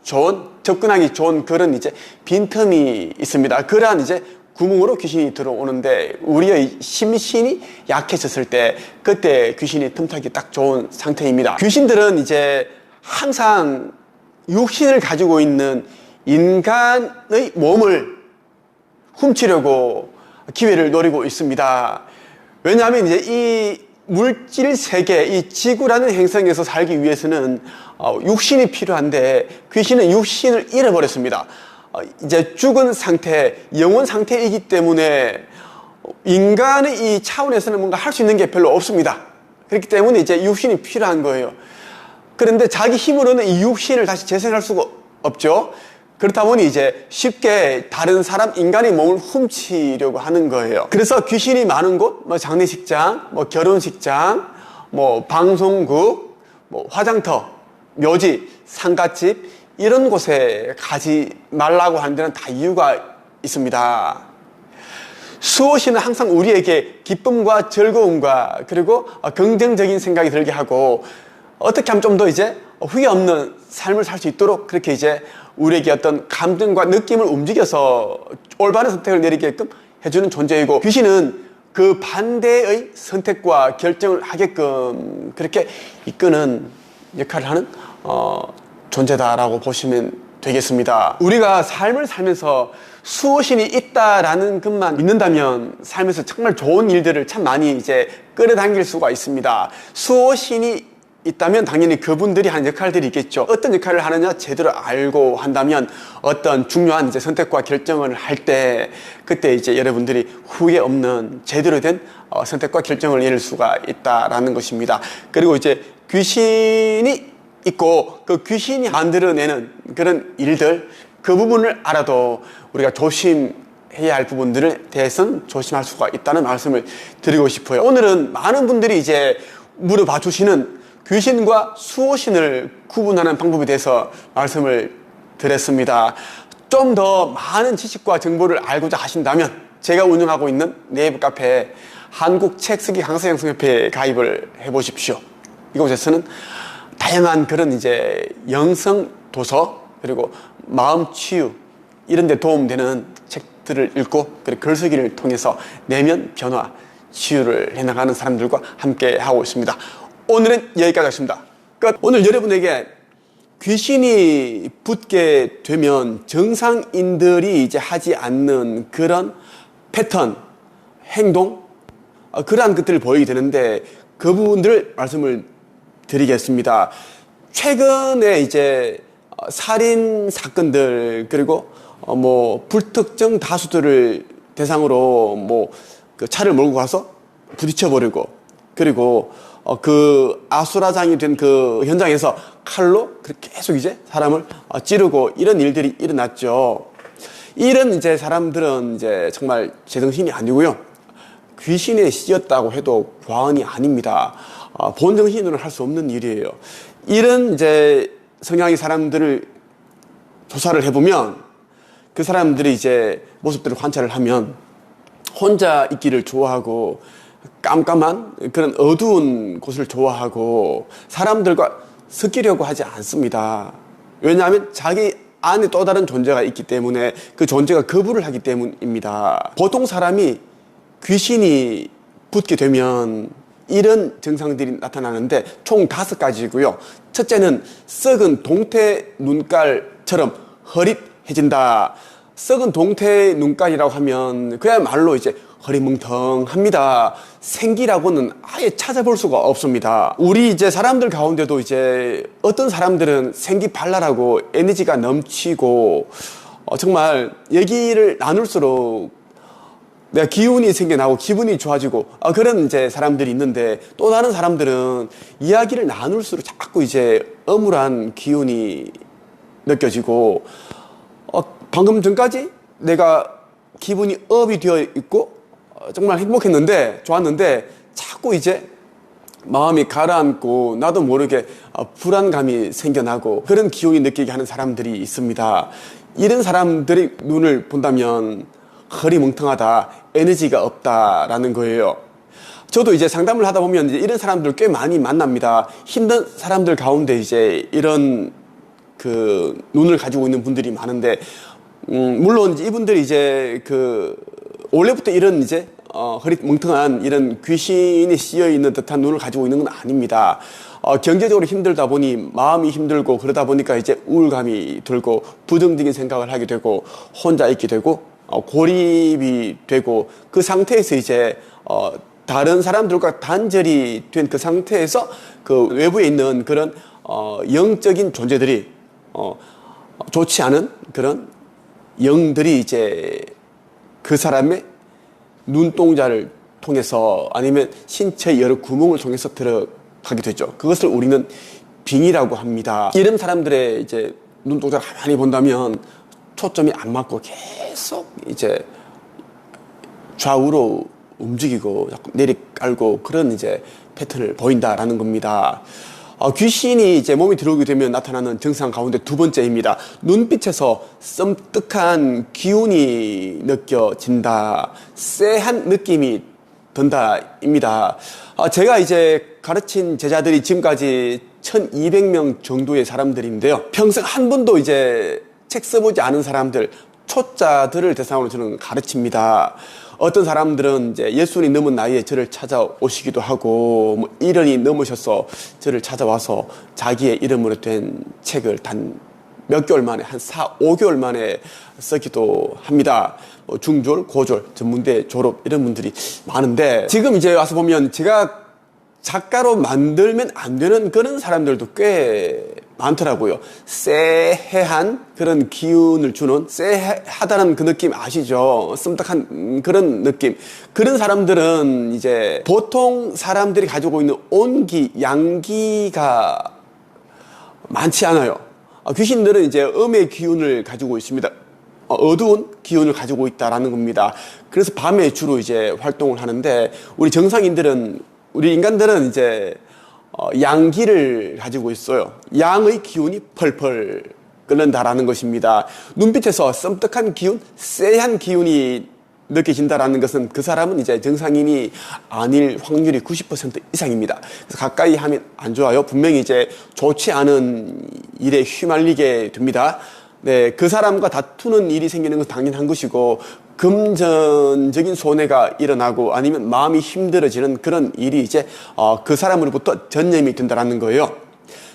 좋은, 접근하기 좋은 그런 이제 빈틈이 있습니다. 그러한 이제 구멍으로 귀신이 들어오는데 우리의 심신이 약해졌을 때 그때 귀신이 틈타기 딱 좋은 상태입니다. 귀신들은 이제 항상 육신을 가지고 있는 인간의 몸을 훔치려고 기회를 노리고 있습니다. 왜냐하면 이제 이 물질 세계, 이 지구라는 행성에서 살기 위해서는 육신이 필요한데 귀신은 육신을 잃어버렸습니다. 이제 죽은 상태, 영혼 상태이기 때문에 인간의 이 차원에서는 뭔가 할 수 있는 게 별로 없습니다. 그렇기 때문에 이제 육신이 필요한 거예요. 그런데 자기 힘으로는 이 육신을 다시 재생할 수가 없죠. 그렇다 보니 이제 쉽게 다른 사람, 인간의 몸을 훔치려고 하는 거예요. 그래서 귀신이 많은 곳, 뭐 장례식장, 뭐 결혼식장, 뭐 방송국, 뭐 화장터, 묘지, 상갓집, 이런 곳에 가지 말라고 하는 데는 다 이유가 있습니다. 수호신은 항상 우리에게 기쁨과 즐거움과 그리고 긍정적인 생각이 들게 하고 어떻게 하면 좀 더 이제 후회 없는 삶을 살 수 있도록 그렇게 이제 우리에게 어떤 감정과 느낌을 움직여서 올바른 선택을 내리게끔 해주는 존재이고 귀신은 그 반대의 선택과 결정을 하게끔 그렇게 이끄는 역할을 하는 존재다라고 보시면 되겠습니다. 우리가 삶을 살면서 수호신이 있다라는 것만 믿는다면 삶에서 정말 좋은 일들을 참 많이 이제 끌어당길 수가 있습니다. 수호신이 있다면 당연히 그분들이 하는 역할들이 있겠죠. 어떤 역할을 하느냐 제대로 알고 한다면 어떤 중요한 이제 선택과 결정을 할 때 그때 이제 여러분들이 후회 없는 제대로 된 선택과 결정을 내릴 수가 있다라는 것입니다. 그리고 이제 귀신이 있고 그 귀신이 만들어내는 그런 일들 그 부분을 알아도 우리가 조심해야 할 부분들에 대해서는 조심할 수가 있다는 말씀을 드리고 싶어요. 오늘은 많은 분들이 이제 물어봐 주시는 귀신과 수호신을 구분하는 방법에 대해서 말씀을 드렸습니다. 좀 더 많은 지식과 정보를 알고자 하신다면 제가 운영하고 있는 네이버 카페 한국책쓰기 강사양성협회에 가입을 해보십시오. 이곳에서는 다양한 그런 이제 영성 도서 그리고 마음 치유 이런 데 도움되는 책들을 읽고 그리고 글쓰기를 통해서 내면 변화 치유를 해나가는 사람들과 함께 하고 있습니다. 오늘은 여기까지 하겠습니다. 끝. 오늘 여러분에게 귀신이 붙게 되면 정상인들이 이제 하지 않는 그런 패턴, 행동, 그러한 것들을 보이게 되는데 그 부분들을 말씀을 드리겠습니다. 최근에 이제 살인 사건들 그리고 뭐 불특정 다수들을 대상으로 뭐 그 차를 몰고 가서 부딪혀 버리고 그리고 그 아수라장이 된 그 현장에서 칼로 그렇게 계속 이제 사람을 찌르고 이런 일들이 일어났죠. 이런 이제 사람들은 이제 정말 제정신이 아니고요. 귀신에 씌였다고 해도 과언이 아닙니다. 본정신으로는 할 수 없는 일이에요. 이런 이제 성향의 사람들을 조사를 해보면 그 사람들이 이제 모습들을 관찰을 하면 혼자 있기를 좋아하고 깜깜한 그런 어두운 곳을 좋아하고 사람들과 섞이려고 하지 않습니다. 왜냐하면 자기 안에 또 다른 존재가 있기 때문에 그 존재가 거부를 하기 때문입니다. 보통 사람이 귀신이 붙게 되면 이런 증상들이 나타나는데 총 5가지고요. 첫째는 썩은 동태 눈깔처럼 흐릿해진다. 썩은 동태 눈깔이라고 하면 그야말로 이제 허리멍텅합니다. 생기라고는 아예 찾아볼 수가 없습니다. 우리 이제 사람들 가운데도 이제 어떤 사람들은 생기 발랄하고 에너지가 넘치고 정말 얘기를 나눌수록 내가 기운이 생겨나고 기분이 좋아지고 그런 이제 사람들이 있는데, 또 다른 사람들은 이야기를 나눌수록 자꾸 이제 âm울한 기운이 느껴지고, 방금 전까지 내가 기분이 업이 되어 있고 정말 행복했는데, 좋았는데 자꾸 이제 마음이 가라앉고 나도 모르게 불안감이 생겨나고 그런 기운이 느끼게 하는 사람들이 있습니다. 이런 사람들의 눈을 본다면 허리멍텅하다, 에너지가 없다라는 거예요. 저도 이제 상담을 하다 보면 이제 이런 사람들 꽤 많이 만납니다. 힘든 사람들 가운데 이제 이런 그 눈을 가지고 있는 분들이 많은데, 물론 이분들이 이제 원래부터 이런 이제 허리멍텅한 이런 귀신이 씌여 있는 듯한 눈을 가지고 있는 건 아닙니다. 경제적으로 힘들다 보니 마음이 힘들고, 그러다 보니까 이제 우울감이 들고 부정적인 생각을 하게 되고 혼자 있게 되고 고립이 되고, 그 상태에서 이제 다른 사람들과 단절이 된 그 상태에서 그 외부에 있는 그런 영적인 존재들이, 좋지 않은 그런 영들이 이제 그 사람의 눈동자를 통해서 아니면 신체의 여러 구멍을 통해서 들어가게 되죠. 그것을 우리는 빙이라고 합니다. 이런 사람들의 이제 눈동자를 가만히 본다면 초점이 안 맞고 계속 이제 좌우로 움직이고 자꾸 내리깔고 그런 이제 패턴을 보인다라는 겁니다. 귀신이 이제 몸에 들어오게 되면 나타나는 증상 가운데 두 번째입니다. 눈빛에서 섬뜩한 기운이 느껴진다, 쎄한 느낌이 든다입니다. 제가 이제 가르친 제자들이 지금까지 1200명 정도의 사람들인데요. 평생 한 번도 이제 책 써보지 않은 사람들, 초짜들을 대상으로 저는 가르칩니다. 어떤 사람들은 이제 예순이 넘은 나이에 저를 찾아오시기도 하고, 뭐 1년이 넘으셔서 저를 찾아와서 자기의 이름으로 된 책을 단 몇 개월 만에, 한 4, 5개월 만에 쓰기도 합니다. 중졸, 고졸, 전문대 졸업 이런 분들이 많은데, 지금 이제 와서 보면 제가 작가로 만들면 안 되는 그런 사람들도 꽤 많더라고요. 쎄해한 그런 기운을 주는, 쎄하다는 그 느낌 아시죠? 씀딱한 그런 느낌. 그런 사람들은 이제 보통 사람들이 가지고 있는 온기, 양기가 많지 않아요. 귀신들은 이제 음의 기운을 가지고 있습니다. 어두운 기운을 가지고 있다라는 겁니다. 그래서 밤에 주로 이제 활동을 하는데, 우리 정상인들은, 우리 인간들은 이제 양기를 가지고 있어요. 양의 기운이 펄펄 끓는다라는 것입니다. 눈빛에서 섬뜩한 기운, 쎄한 기운이 느껴진다라는 것은 그 사람은 이제 정상인이 아닐 확률이 90% 이상입니다. 그래서 가까이 하면 안 좋아요. 분명히 이제 좋지 않은 일에 휘말리게 됩니다. 네, 그 사람과 다투는 일이 생기는 건 당연한 것이고, 금전적인 손해가 일어나고 아니면 마음이 힘들어지는 그런 일이 이제 그 사람으로부터 전염이 된다는 거예요.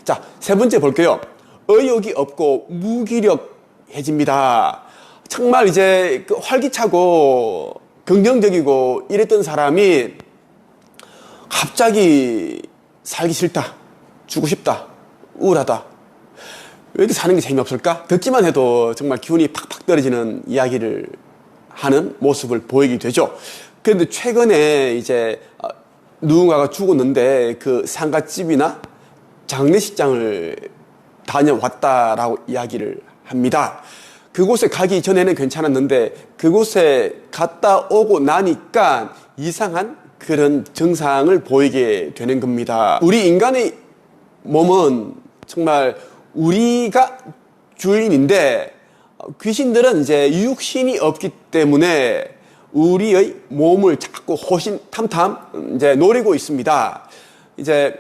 자, 세 번째 볼게요. 의욕이 없고 무기력해집니다. 정말 이제 활기차고 긍정적이고 이랬던 사람이 갑자기 살기 싫다, 죽고 싶다, 우울하다, 왜 이렇게 사는 게 재미없을까? 듣기만 해도 정말 기운이 팍팍 떨어지는 이야기를 하는 모습을 보이게 되죠. 그런데 최근에 이제 누군가가 죽었는데 그 상갓집이나 장례식장을 다녀왔다라고 이야기를 합니다. 그곳에 가기 전에는 괜찮았는데 그곳에 갔다 오고 나니까 이상한 그런 증상을 보이게 되는 겁니다. 우리 인간의 몸은 정말 우리가 주인인데, 귀신들은 이제 육신이 없기 때문에 우리의 몸을 자꾸 호신탐탐 이제 노리고 있습니다. 이제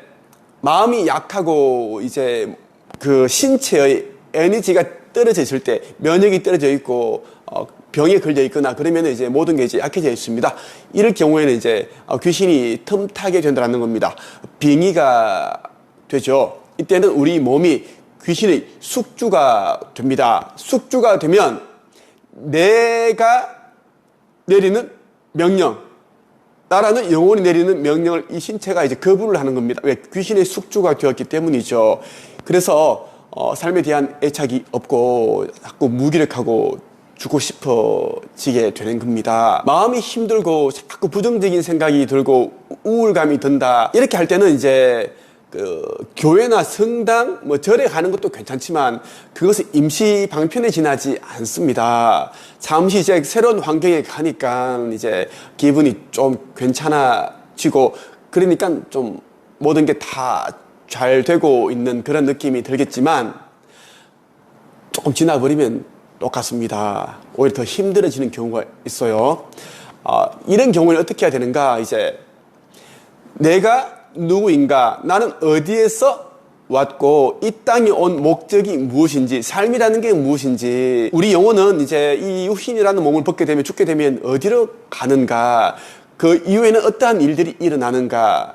마음이 약하고 이제 그 신체의 에너지가 떨어져 있을 때, 면역이 떨어져 있고 병에 걸려 있거나 그러면 이제 모든 게 이제 약해져 있습니다. 이럴 경우에는 이제 귀신이 틈타게 된다는 겁니다. 빙의가 되죠. 이때는 우리 몸이 귀신의 숙주가 됩니다. 숙주가 되면 내가 내리는 명령, 나라는 영혼이 내리는 명령을 이 신체가 이제 거부를 하는 겁니다. 왜? 귀신의 숙주가 되었기 때문이죠. 그래서 삶에 대한 애착이 없고 자꾸 무기력하고 죽고 싶어지게 되는 겁니다. 마음이 힘들고 자꾸 부정적인 생각이 들고 우울감이 든다. 이렇게 할 때는 이제 교회나 성당, 절에 가는 것도 괜찮지만 그것은 임시 방편에 지나지 않습니다. 잠시 이제 새로운 환경에 가니까 이제 기분이 좀 괜찮아지고 그러니까 좀 모든 게 다 잘 되고 있는 그런 느낌이 들겠지만 조금 지나버리면 똑같습니다. 오히려 더 힘들어지는 경우가 있어요. 이런 경우는 어떻게 해야 되는가? 이제 내가 누구인가? 나는 어디에서 왔고 이 땅에 온 목적이 무엇인지, 삶이라는 게 무엇인지, 우리 영혼은 이제 이 육신이라는 몸을 벗게 되면 죽게 되면 어디로 가는가? 그 이후에는 어떠한 일들이 일어나는가?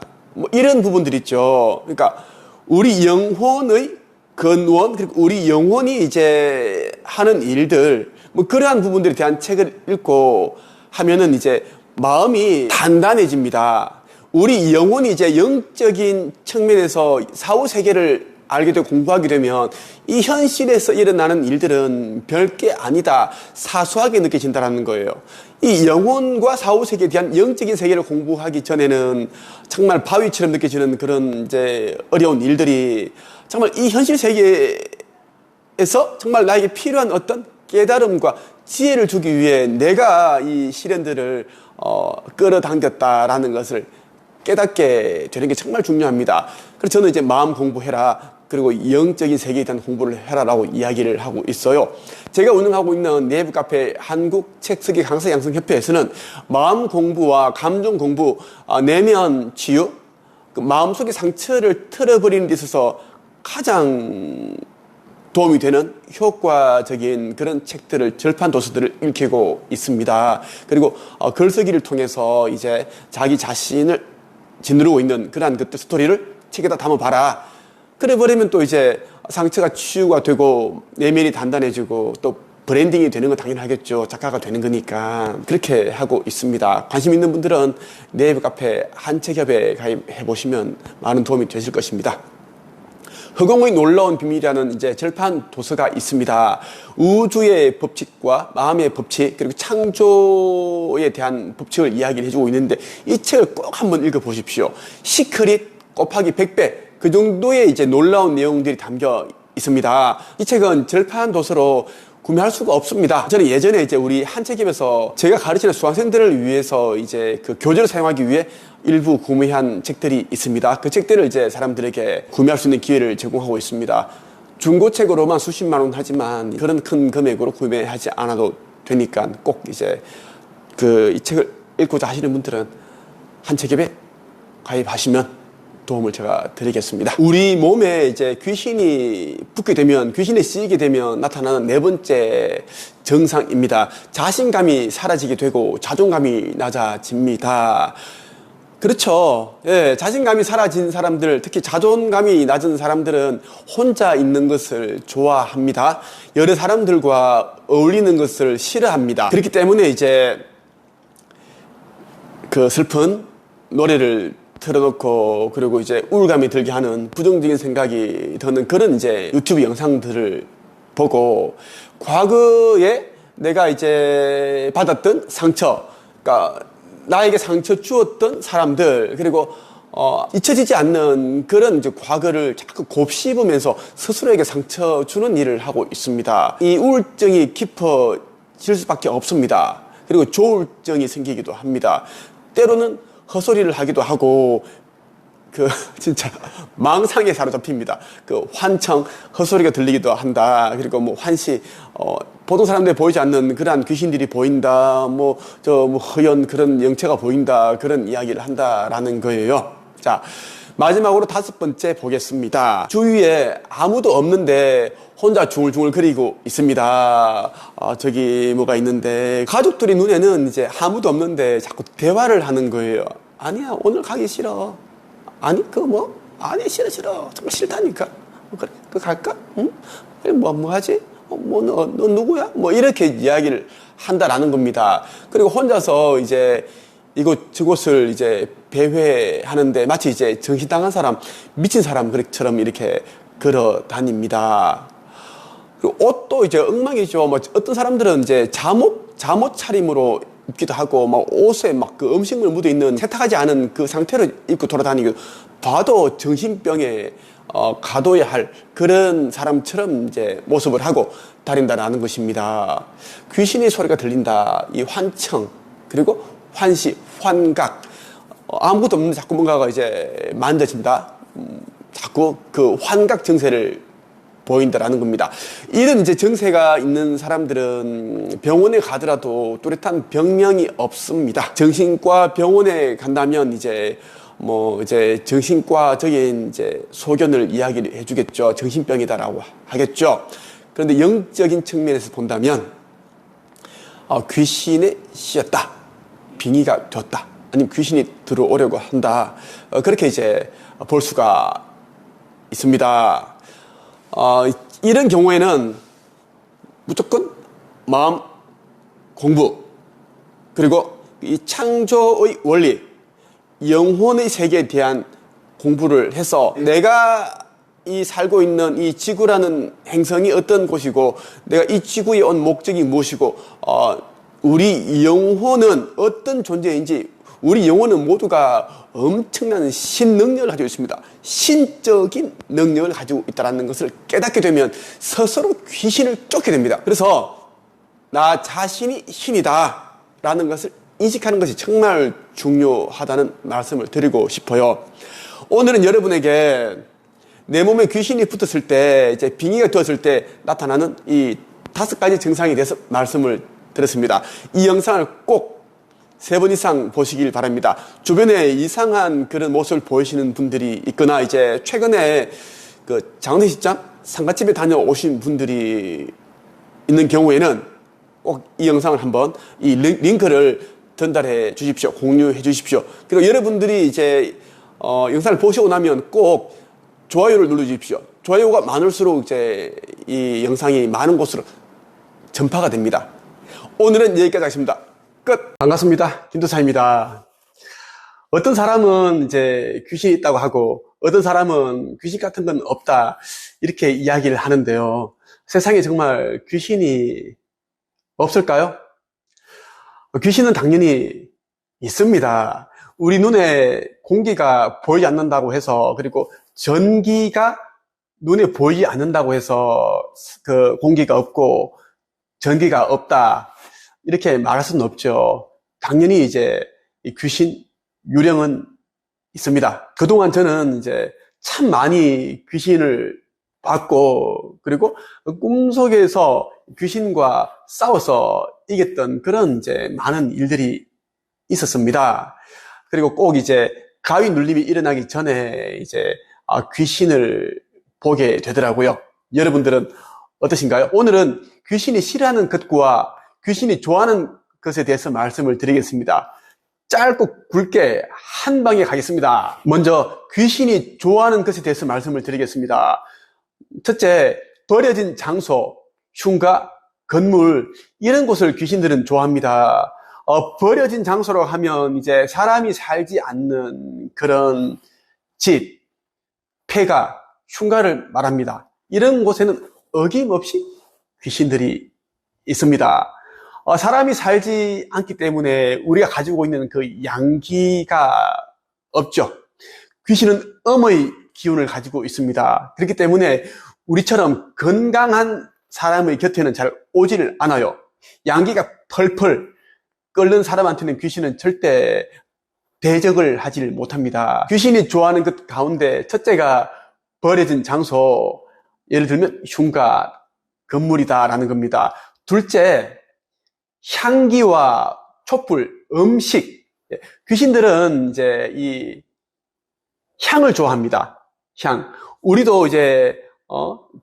이런 부분들 있죠. 그러니까 우리 영혼의 근원, 그리고 우리 영혼이 이제 하는 일들, 그러한 부분들에 대한 책을 읽고 하면은 이제 마음이 단단해집니다. 우리 영혼이 이제 영적인 측면에서 사후 세계를 알게 되고 공부하게 되면 이 현실에서 일어나는 일들은 별게 아니다, 사소하게 느껴진다는 거예요. 이 영혼과 사후 세계에 대한 영적인 세계를 공부하기 전에는 정말 바위처럼 느껴지는 그런 이제 어려운 일들이 정말 이 현실 세계에서 정말 나에게 필요한 어떤 깨달음과 지혜를 주기 위해 내가 이 시련들을 끌어당겼다라는 것을 깨닫게 되는 게 정말 중요합니다. 그래서 저는 이제 마음 공부해라, 그리고 영적인 세계에 대한 공부를 해라라고 이야기를 하고 있어요. 제가 운영하고 있는 네이버 카페 한국책쓰기 강사 양성협회에서는 마음 공부와 감정 공부, 내면 치유, 그 마음속의 상처를 털어버리는 데 있어서 가장 도움이 되는 효과적인 그런 책들을, 절판 도서들을 읽히고 있습니다. 그리고 글쓰기를 통해서 이제 자기 자신을 짓누르고 있는 그러한 그 스토리를 책에다 담아봐라. 그래 버리면 또 이제 상처가 치유가 되고 내면이 단단해지고 또 브랜딩이 되는 건 당연하겠죠. 작가가 되는 거니까. 그렇게 하고 있습니다. 관심 있는 분들은 네이버 카페 한책협에 가입해 보시면 많은 도움이 되실 것입니다. 허공의 놀라운 비밀이라는 이제 절판 도서가 있습니다. 우주의 법칙과 마음의 법칙, 그리고 창조에 대한 법칙을 이야기를 해주고 있는데 이 책을 꼭 한번 읽어보십시오. 시크릿 곱하기 100배, 그 정도의 이제 놀라운 내용들이 담겨 있습니다. 이 책은 절판 도서로 구매할 수가 없습니다. 저는 예전에 이제 우리 한책협에서 제가 가르치는 수강생들을 위해서 이제 그 교재를 사용하기 위해 일부 구매한 책들이 있습니다. 그 책들을 이제 사람들에게 구매할 수 있는 기회를 제공하고 있습니다. 중고책으로만 수십만 원 하지만 그런 큰 금액으로 구매하지 않아도 되니까 꼭 이제 이 책을 읽고자 하시는 분들은 한책협에 가입하시면 도움을 제가 드리겠습니다. 우리 몸에 이제 귀신이 붙게 되면, 귀신에 쓰이게 되면 나타나는 네 번째 증상입니다. 자신감이 사라지게 되고 자존감이 낮아집니다. 그렇죠. 예, 자신감이 사라진 사람들, 특히 자존감이 낮은 사람들은 혼자 있는 것을 좋아합니다. 여러 사람들과 어울리는 것을 싫어합니다. 그렇기 때문에 이제 그 슬픈 노래를 틀어놓고, 그리고 이제 우울감이 들게 하는 부정적인 생각이 드는 그런 이제 유튜브 영상들을 보고 과거에 내가 이제 받았던 상처, 그러니까 나에게 상처 주었던 사람들, 그리고 잊혀지지 않는 그런 이제 과거를 자꾸 곱씹으면서 스스로에게 상처 주는 일을 하고 있습니다. 이 우울증이 깊어질 수밖에 없습니다. 그리고 조울증이 생기기도 합니다. 때로는 헛소리를 하기도 하고, 진짜, 망상에 사로잡힙니다. 환청, 헛소리가 들리기도 한다. 그리고 환시, 보통 사람들이 보이지 않는 그러한 귀신들이 보인다. 허연 그런 영체가 보인다. 그런 이야기를 한다라는 거예요. 자, 마지막으로 5번째 보겠습니다. 주위에 아무도 없는데 혼자 중얼중얼 거리고 있습니다. 저기 뭐가 있는데, 가족들이 눈에는 이제 아무도 없는데 자꾸 대화를 하는 거예요. 아니야, 오늘 가기 싫어. 아니, 아니, 싫어. 정말 싫다니까. 그래, 갈까? 응? 그래, 뭐 하지? 너 누구야? 이렇게 이야기를 한다라는 겁니다. 그리고 혼자서 이제 저곳을 이제 배회하는데 마치 이제 정신당한 사람, 미친 사람처럼 이렇게 걸어 다닙니다. 그리고 옷도 이제 엉망이죠. 뭐 어떤 사람들은 이제 잠옷 차림으로 입기도 하고, 막 옷에 막 그 음식물 묻어 있는 세탁하지 않은 그 상태로 입고 돌아다니고, 봐도 정신병에 가둬야 할 그런 사람처럼 이제 모습을 하고 다닌다라는 것입니다. 귀신의 소리가 들린다. 이 환청, 그리고 환시, 환각. 아무것도 없는데 자꾸 뭔가가 이제 만져진다. 자꾸 그 환각 증세를 보인다라는 겁니다. 이런 이제 증세가 있는 사람들은 병원에 가더라도 뚜렷한 병명이 없습니다. 정신과 병원에 간다면 이제 정신과적인 이제 소견을 이야기를 해주겠죠. 정신병이다라고 하겠죠. 그런데 영적인 측면에서 본다면 귀신에 씌었다, 빙의가 되었다, 아니면 귀신이 들어오려고 한다, 그렇게 이제 볼 수가 있습니다. 이런 경우에는 무조건 마음 공부, 그리고 이 창조의 원리, 영혼의 세계에 대한 공부를 해서 내가 이 살고 있는 이 지구라는 행성이 어떤 곳이고, 내가 이 지구에 온 목적이 무엇이고, 우리 영혼은 어떤 존재인지, 우리 영혼은 모두가 엄청난 신능력을 가지고 있습니다. 신적인 능력을 가지고 있다는 것을 깨닫게 되면 스스로 귀신을 쫓게 됩니다. 그래서 나 자신이 신이다 라는 것을 인식하는 것이 정말 중요하다는 말씀을 드리고 싶어요. 오늘은 여러분에게 내 몸에 귀신이 붙었을 때, 이제 빙의가 되었을 때 나타나는 이 5가지 증상에 대해서 말씀을 드렸습니다. 이 영상을 꼭 3번 이상 보시길 바랍니다. 주변에 이상한 그런 모습을 보이시는 분들이 있거나, 이제 최근에 그 장례식장, 상가집에 다녀오신 분들이 있는 경우에는 꼭 이 영상을 한번, 이 링크를 전달해 주십시오. 공유해 주십시오. 그리고 여러분들이 이제 영상을 보시고 나면 꼭 좋아요를 눌러 주십시오. 좋아요가 많을수록 이제 이 영상이 많은 곳으로 전파가 됩니다. 오늘은 여기까지 하겠습니다. 끝. 반갑습니다. 김도사입니다. 어떤 사람은 이제 귀신이 있다고 하고, 어떤 사람은 귀신 같은 건 없다, 이렇게 이야기를 하는데요. 세상에 정말 귀신이 없을까요? 귀신은 당연히 있습니다. 우리 눈에 공기가 보이지 않는다고 해서, 그리고 전기가 눈에 보이지 않는다고 해서 그 공기가 없고 전기가 없다, 이렇게 말할 수는 없죠. 당연히 이제 이 귀신 유령은 있습니다. 그동안 저는 이제 참 많이 귀신을 봤고, 그리고 꿈속에서 귀신과 싸워서 이겼던 그런 이제 많은 일들이 있었습니다. 그리고 꼭 이제 가위 눌림이 일어나기 전에 이제 귀신을 보게 되더라고요. 여러분들은 어떠신가요? 오늘은 귀신이 싫어하는 것과 귀신이 좋아하는 것에 대해서 말씀을 드리겠습니다. 짧고 굵게 한 방에 가겠습니다. 먼저 귀신이 좋아하는 것에 대해서 말씀을 드리겠습니다. 첫째, 버려진 장소, 흉가, 건물, 이런 곳을 귀신들은 좋아합니다. 버려진 장소로 하면 이제 사람이 살지 않는 그런 집, 폐가, 흉가를 말합니다. 이런 곳에는 어김없이 귀신들이 있습니다. 사람이 살지 않기 때문에 우리가 가지고 있는 그 양기가 없죠. 귀신은 음의 기운을 가지고 있습니다. 그렇기 때문에 우리처럼 건강한 사람의 곁에는 잘 오지를 않아요. 양기가 펄펄 끓는 사람한테는 귀신은 절대 대적을 하지를 못합니다. 귀신이 좋아하는 것 가운데 첫째가 버려진 장소, 예를 들면 흉가, 건물이다라는 겁니다. 둘째, 향기와 촛불, 음식. 귀신들은 이제 이 향을 좋아합니다. 향. 우리도 이제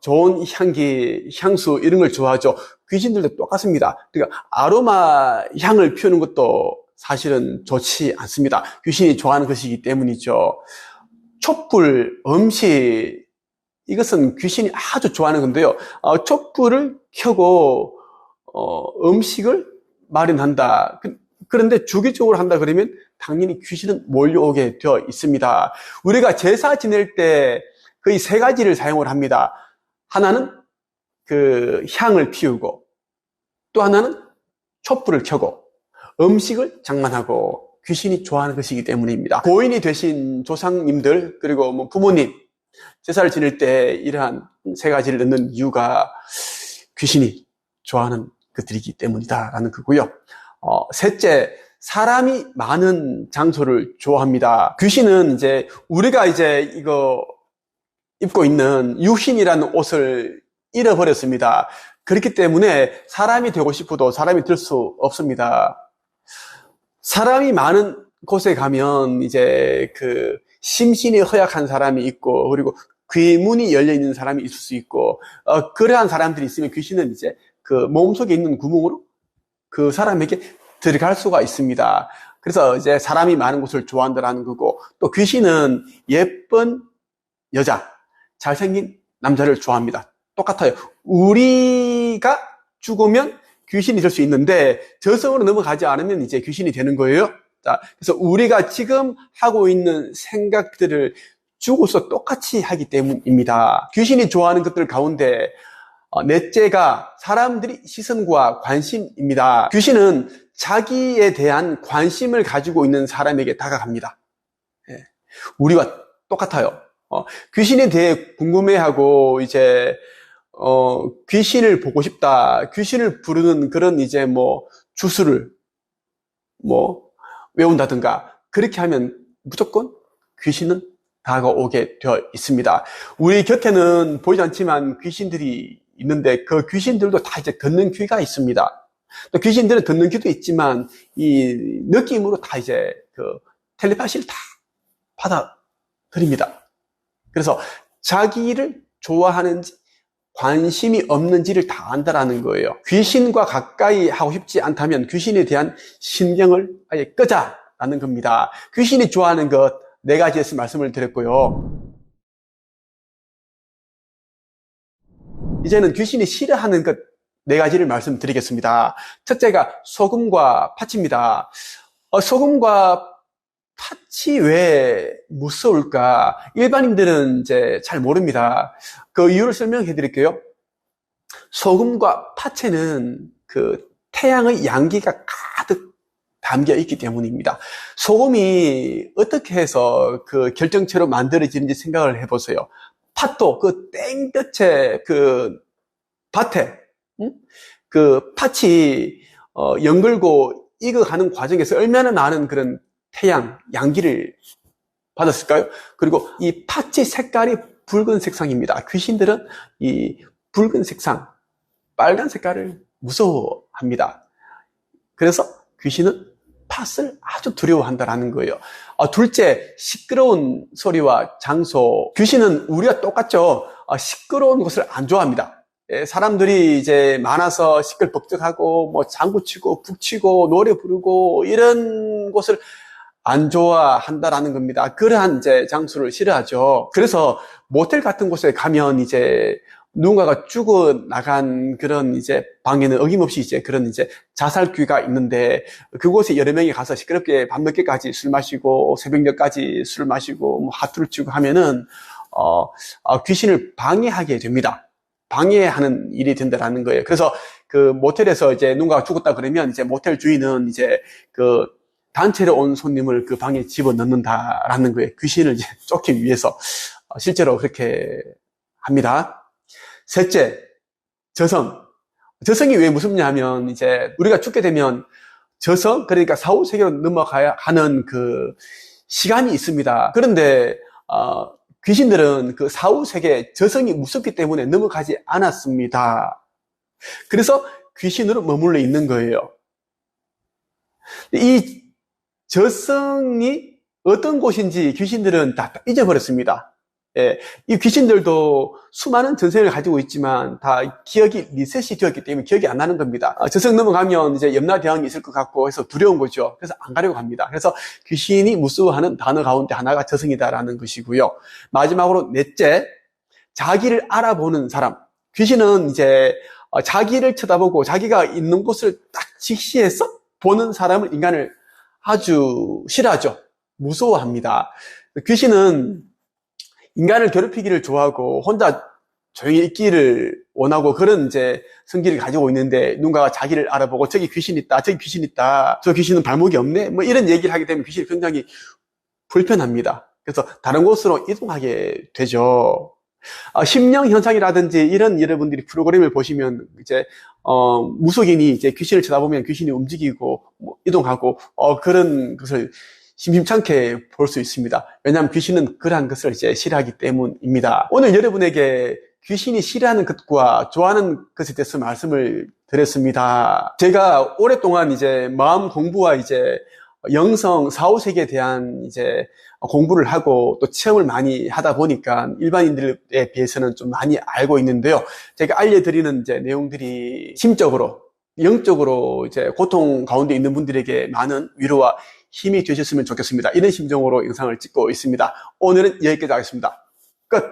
좋은 향기, 향수 이런 걸 좋아하죠. 귀신들도 똑같습니다. 그러니까 아로마 향을 피우는 것도 사실은 좋지 않습니다. 귀신이 좋아하는 것이기 때문이죠. 촛불, 음식, 이것은 귀신이 아주 좋아하는 건데요. 촛불을 켜고 음식을 마련한다. 그런데 주기적으로 한다 그러면 당연히 귀신은 몰려오게 되어 있습니다. 우리가 제사 지낼 때 거의 3가지를 사용을 합니다. 하나는 그 향을 피우고, 또 하나는 촛불을 켜고 음식을 장만하고 귀신이 좋아하는 것이기 때문입니다. 고인이 되신 조상님들, 그리고 뭐 부모님 제사를 지낼 때 이러한 세 가지를 넣는 이유가 귀신이 좋아하는 것들이기 때문이다라는 거고요. 셋째, 사람이 많은 장소를 좋아합니다. 귀신은 이제 우리가 이제 이거 입고 있는 유신이라는 옷을 잃어버렸습니다. 그렇기 때문에 사람이 되고 싶어도 사람이 될 수 없습니다. 사람이 많은 곳에 가면 이제 그 심신이 허약한 사람이 있고, 그리고 귀문이 열려 있는 사람이 있을 수 있고, 그러한 사람들이 있으면 귀신은 이제 그 몸속에 있는 구멍으로 그 사람에게 들어갈 수가 있습니다. 그래서 이제 사람이 많은 곳을 좋아한다는 거고, 또 귀신은 예쁜 여자, 잘생긴 남자를 좋아합니다. 똑같아요. 우리가 죽으면 귀신이 될 수 있는데 저승으로 넘어가지 않으면 이제 귀신이 되는 거예요. 자, 그래서 우리가 지금 하고 있는 생각들을 죽어서 똑같이 하기 때문입니다. 귀신이 좋아하는 것들 가운데 넷째가 사람들이 시선과 관심입니다. 귀신은 자기에 대한 관심을 가지고 있는 사람에게 다가갑니다. 우리와 똑같아요. 귀신에 대해 궁금해하고 이제 귀신을 보고 싶다, 귀신을 부르는 그런 이제 뭐 주술을 뭐 외운다든가 그렇게 하면 무조건 귀신은 다가오게 되어 있습니다. 우리 곁에는 보이지 않지만 귀신들이 있는데 그 귀신들도 다 이제 듣는 귀가 있습니다. 또 귀신들은 듣는 귀도 있지만 이 느낌으로 다 이제 그 텔레파시를 다 받아들입니다. 그래서 자기를 좋아하는지 관심이 없는지를 다 안다라는 거예요. 귀신과 가까이 하고 싶지 않다면 귀신에 대한 신경을 아예 끄자라는 겁니다. 귀신이 좋아하는 것 4가지에서 말씀을 드렸고요. 이제는 귀신이 싫어하는 것 4가지를 말씀드리겠습니다. 첫째가 소금과 팥입니다. 소금과 팥이 왜 무서울까? 일반인들은 이제 잘 모릅니다. 그 이유를 설명해 드릴게요. 소금과 팥에는 그 태양의 양기가 가득 담겨 있기 때문입니다. 소금이 어떻게 해서 그 결정체로 만들어지는지 생각을 해보세요. 팥도 그 땡볕에 그 밭에 그 팥이 연글고 익어가는 과정에서 얼마나 많은 그런 태양, 양기를 받았을까요? 그리고 이 팥의 색깔이 붉은 색상입니다. 귀신들은 이 붉은 색상, 빨간 색깔을 무서워합니다. 그래서 귀신은 팥을 아주 두려워한다는 거예요. 둘째, 시끄러운 소리와 장소. 귀신은 우리와 똑같죠. 시끄러운 곳을 안 좋아합니다. 사람들이 이제 많아서 시끌벅적하고 뭐 장구치고 북치고 노래 부르고 이런 곳을 안 좋아한다라는 겁니다. 그러한 이제 장소를 싫어하죠. 그래서 모텔 같은 곳에 가면 이제 누군가가 죽어나간 그런 이제 방에는 어김없이 이제 그런 이제 자살귀가 있는데 그곳에 여러 명이 가서 시끄럽게 밤늦게까지 술 마시고 새벽녘까지 술 마시고 뭐 하투를 치고 하면은 귀신을 방해하게 됩니다. 방해하는 일이 된다라는 거예요. 그래서 그 모텔에서 이제 누군가가 죽었다 그러면 이제 모텔 주인은 이제 그 단체로 온 손님을 그 방에 집어넣는다라는 거예요. 귀신을 이제 쫓기 위해서 실제로 그렇게 합니다. 셋째, 저성. 저성이 왜 무섭냐 하면 이제 우리가 죽게 되면 저성, 그러니까 사후세계로 넘어가야 하는 그 시간이 있습니다. 그런데 귀신들은 그 사후세계 저성이 무섭기 때문에 넘어가지 않았습니다. 그래서 귀신으로 머물러 있는 거예요. 이 저성이 어떤 곳인지 귀신들은 다 잊어버렸습니다. 이 귀신들도 수많은 전생을 가지고 있지만 다 기억이 리셋이 되었기 때문에 기억이 안 나는 겁니다. 저성 넘어가면 이제 염라대왕이 있을 것 같고 해서 두려운 거죠. 그래서 안 가려고 합니다. 그래서 귀신이 무서워하는 단어 가운데 하나가 저성이다라는 것이고요. 마지막으로 넷째, 자기를 알아보는 사람. 귀신은 이제 자기를 쳐다보고 자기가 있는 곳을 딱 직시해서 보는 사람을 인간을 아주 싫어하죠. 무서워합니다. 귀신은 인간을 괴롭히기를 좋아하고 혼자 조용히 있기를 원하고 그런 이제 성질을 가지고 있는데 누군가가 자기를 알아보고 저기 귀신 있다, 저기 귀신 있다, 저 귀신은 발목이 없네, 뭐 이런 얘기를 하게 되면 귀신이 굉장히 불편합니다. 그래서 다른 곳으로 이동하게 되죠. 심령 현상이라든지 이런 여러분들이 프로그램을 보시면 이제 무속인이 이제 귀신을 쳐다보면 귀신이 움직이고 뭐 이동하고 그런 것을 심심찮게 볼 수 있습니다. 왜냐하면 귀신은 그러한 것을 이제 싫어하기 때문입니다. 오늘 여러분에게 귀신이 싫어하는 것과 좋아하는 것에 대해서 말씀을 드렸습니다. 제가 오랫동안 이제 마음 공부와 이제 영성, 사후세계에 대한 이제 공부를 하고 또 체험을 많이 하다 보니까 일반인들에 비해서는 좀 많이 알고 있는데요. 제가 알려드리는 이제 내용들이 심적으로, 영적으로 이제 고통 가운데 있는 분들에게 많은 위로와 힘이 되셨으면 좋겠습니다. 이런 심정으로 영상을 찍고 있습니다. 오늘은 여기까지 하겠습니다. 끝!